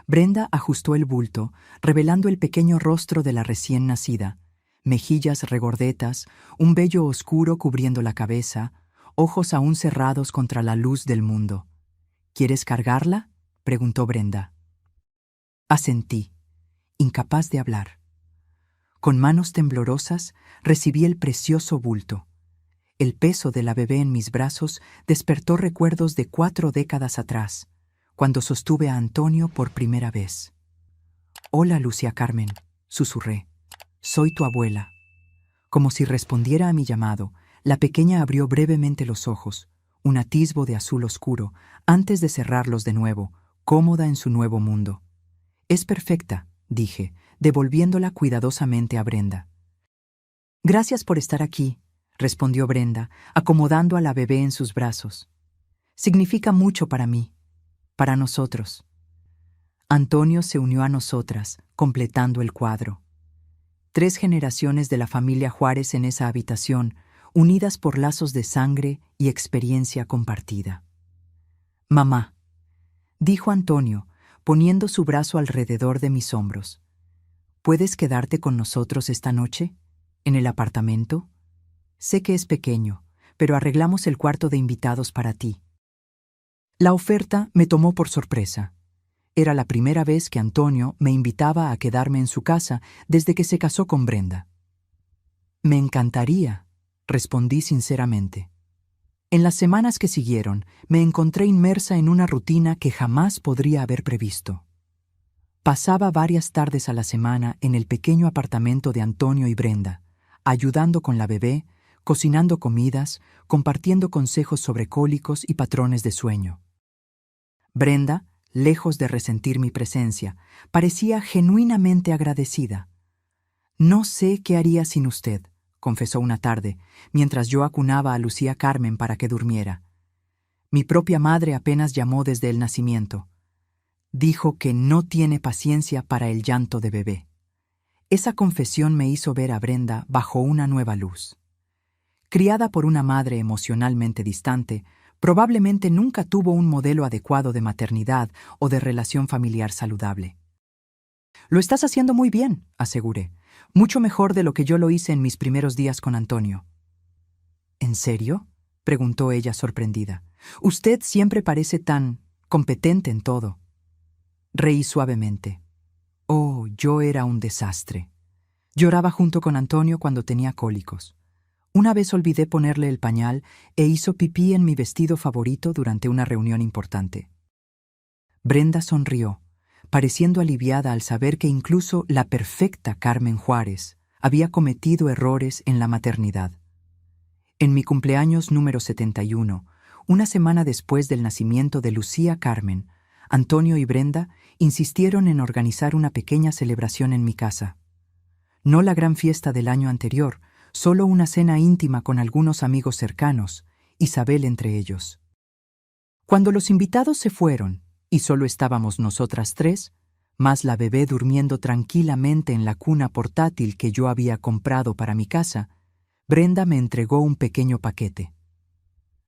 Brenda ajustó el bulto, revelando el pequeño rostro de la recién nacida. Mejillas regordetas, un vello oscuro cubriendo la cabeza, ojos aún cerrados contra la luz del mundo. ¿Quieres cargarla?, preguntó Brenda. Asentí, incapaz de hablar. Con manos temblorosas recibí el precioso bulto. El peso de la bebé en mis brazos despertó recuerdos de 4 décadas atrás, cuando sostuve a Antonio por primera vez. «Hola, Lucía Carmen», susurré. «Soy tu abuela». Como si respondiera a mi llamado, la pequeña abrió brevemente los ojos, un atisbo de azul oscuro, antes de cerrarlos de nuevo, cómoda en su nuevo mundo. «Es perfecta», dije, devolviéndola cuidadosamente a Brenda. «Gracias por estar aquí», respondió Brenda, acomodando a la bebé en sus brazos. «Significa mucho para mí, para nosotros». Antonio se unió a nosotras, completando el cuadro. 3 generaciones de la familia Juárez en esa habitación, unidas por lazos de sangre y experiencia compartida. «Mamá», dijo Antonio, poniendo su brazo alrededor de mis hombros. «¿Puedes quedarte con nosotros esta noche? ¿En el apartamento? Sé que es pequeño, pero arreglamos el cuarto de invitados para ti». La oferta me tomó por sorpresa. Era la primera vez que Antonio me invitaba a quedarme en su casa desde que se casó con Brenda. «Me encantaría», respondí sinceramente. En las semanas que siguieron, me encontré inmersa en una rutina que jamás podría haber previsto. Pasaba varias tardes a la semana en el pequeño apartamento de Antonio y Brenda, ayudando con la bebé, cocinando comidas, compartiendo consejos sobre cólicos y patrones de sueño. Brenda, lejos de resentir mi presencia, parecía genuinamente agradecida. «No sé qué haría sin usted», confesó una tarde, mientras yo acunaba a Lucía Carmen para que durmiera. Mi propia madre apenas llamó desde el nacimiento. Dijo que no tiene paciencia para el llanto de bebé. Esa confesión me hizo ver a Brenda bajo una nueva luz. Criada por una madre emocionalmente distante, probablemente nunca tuvo un modelo adecuado de maternidad o de relación familiar saludable. «Lo estás haciendo muy bien», aseguré. «Mucho mejor de lo que yo lo hice en mis primeros días con Antonio». «¿En serio?», preguntó ella sorprendida. «Usted siempre parece tan competente en todo». Reí suavemente. Oh, yo era un desastre. Lloraba junto con Antonio cuando tenía cólicos. Una vez olvidé ponerle el pañal e hizo pipí en mi vestido favorito durante una reunión importante. Brenda sonrió, pareciendo aliviada al saber que incluso la perfecta Carmen Juárez había cometido errores en la maternidad. En mi cumpleaños número 71, una semana después del nacimiento de Lucía Carmen, Antonio y Brenda insistieron en organizar una pequeña celebración en mi casa. No la gran fiesta del año anterior, solo una cena íntima con algunos amigos cercanos, Isabel entre ellos. Cuando los invitados se fueron, y solo estábamos nosotras 3, más la bebé durmiendo tranquilamente en la cuna portátil que yo había comprado para mi casa, Brenda me entregó un pequeño paquete.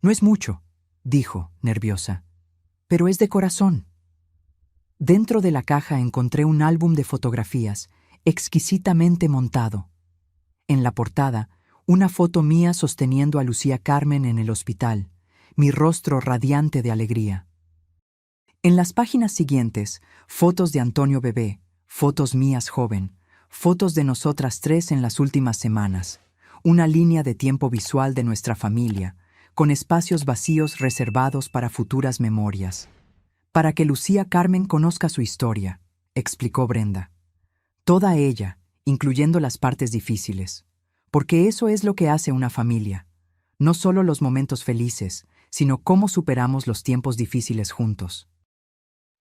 «No es mucho», dijo, nerviosa, «pero es de corazón». Dentro de la caja encontré un álbum de fotografías, exquisitamente montado. En la portada, una foto mía sosteniendo a Lucía Carmen en el hospital, mi rostro radiante de alegría. En las páginas siguientes, fotos de Antonio bebé, fotos mías joven, fotos de nosotras 3 en las últimas semanas, una línea de tiempo visual de nuestra familia, con espacios vacíos reservados para futuras memorias. «Para que Lucía Carmen conozca su historia», explicó Brenda. Toda ella, incluyendo las partes difíciles, porque eso es lo que hace una familia, no solo los momentos felices, sino cómo superamos los tiempos difíciles juntos.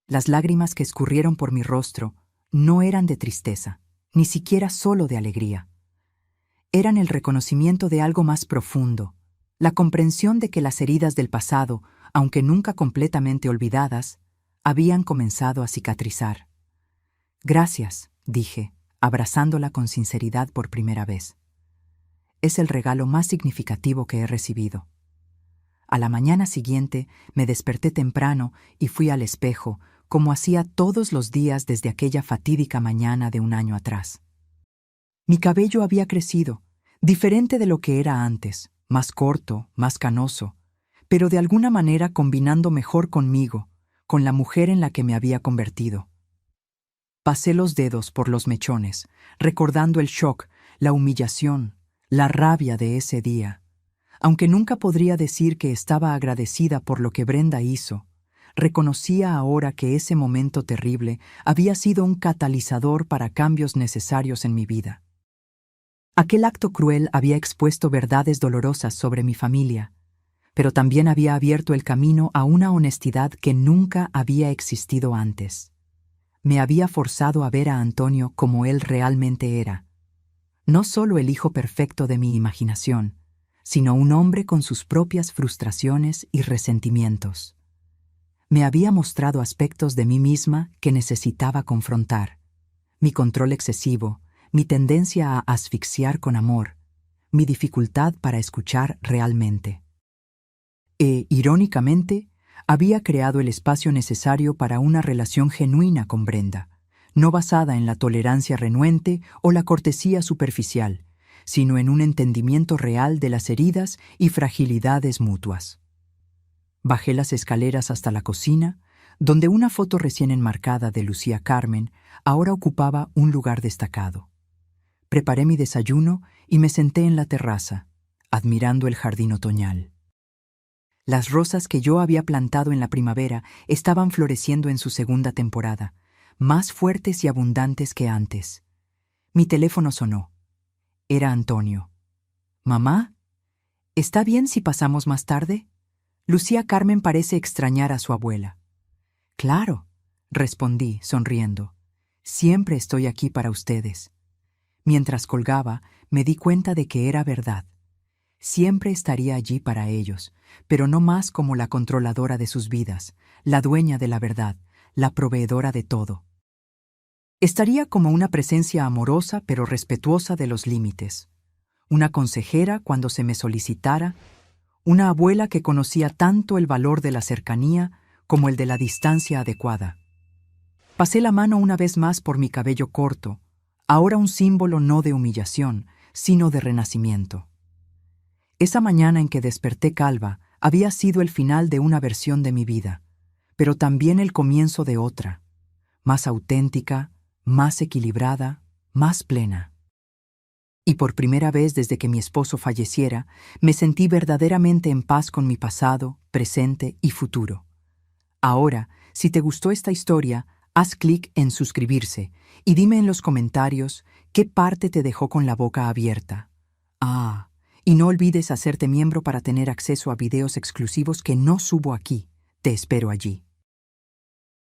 Las lágrimas que escurrieron por mi rostro no eran de tristeza, ni siquiera solo de alegría. Eran el reconocimiento de algo más profundo, la comprensión de que las heridas del pasado, aunque nunca completamente olvidadas, habían comenzado a cicatrizar. Gracias, dije, abrazándola con sinceridad por primera vez. Es el regalo más significativo que he recibido. A la mañana siguiente me desperté temprano y fui al espejo, como hacía todos los días desde aquella fatídica mañana de un año atrás. Mi cabello había crecido, diferente de lo que era antes, más corto, más canoso, pero de alguna manera combinando mejor conmigo, con la mujer en la que me había convertido. Pasé los dedos por los mechones, recordando el shock, la humillación, la rabia de ese día. Aunque nunca podría decir que estaba agradecida por lo que Brenda hizo, reconocía ahora que ese momento terrible había sido un catalizador para cambios necesarios en mi vida. Aquel acto cruel había expuesto verdades dolorosas sobre mi familia, pero también había abierto el camino a una honestidad que nunca había existido antes. Me había forzado a ver a Antonio como él realmente era. No solo el hijo perfecto de mi imaginación, sino un hombre con sus propias frustraciones y resentimientos. Me había mostrado aspectos de mí misma que necesitaba confrontar. Mi control excesivo, mi tendencia a asfixiar con amor, mi dificultad para escuchar realmente. Irónicamente, había creado el espacio necesario para una relación genuina con Brenda, no basada en la tolerancia renuente o la cortesía superficial, sino en un entendimiento real de las heridas y fragilidades mutuas. Bajé las escaleras hasta la cocina, donde una foto recién enmarcada de Lucía Carmen ahora ocupaba un lugar destacado. Preparé mi desayuno y me senté en la terraza, admirando el jardín otoñal. Las rosas que yo había plantado en la primavera estaban floreciendo en su segunda temporada, más fuertes y abundantes que antes. Mi teléfono sonó. Era Antonio. «¿Mamá? ¿Está bien si pasamos más tarde?» Lucía Carmen parece extrañar a su abuela. «Claro», respondí, sonriendo. «Siempre estoy aquí para ustedes». Mientras colgaba, me di cuenta de que era verdad. Siempre estaría allí para ellos, pero no más como la controladora de sus vidas, la dueña de la verdad, la proveedora de todo. Estaría como una presencia amorosa pero respetuosa de los límites, una consejera cuando se me solicitara, una abuela que conocía tanto el valor de la cercanía como el de la distancia adecuada. Pasé la mano una vez más por mi cabello corto, ahora un símbolo no de humillación, sino de renacimiento. Esa mañana en que desperté calva había sido el final de una versión de mi vida, pero también el comienzo de otra, más auténtica, más equilibrada, más plena. Y por primera vez desde que mi esposo falleciera, me sentí verdaderamente en paz con mi pasado, presente y futuro. Ahora, si te gustó esta historia, haz clic en suscribirse y dime en los comentarios qué parte te dejó con la boca abierta. Y no olvides hacerte miembro para tener acceso a videos exclusivos que no subo aquí. Te espero allí.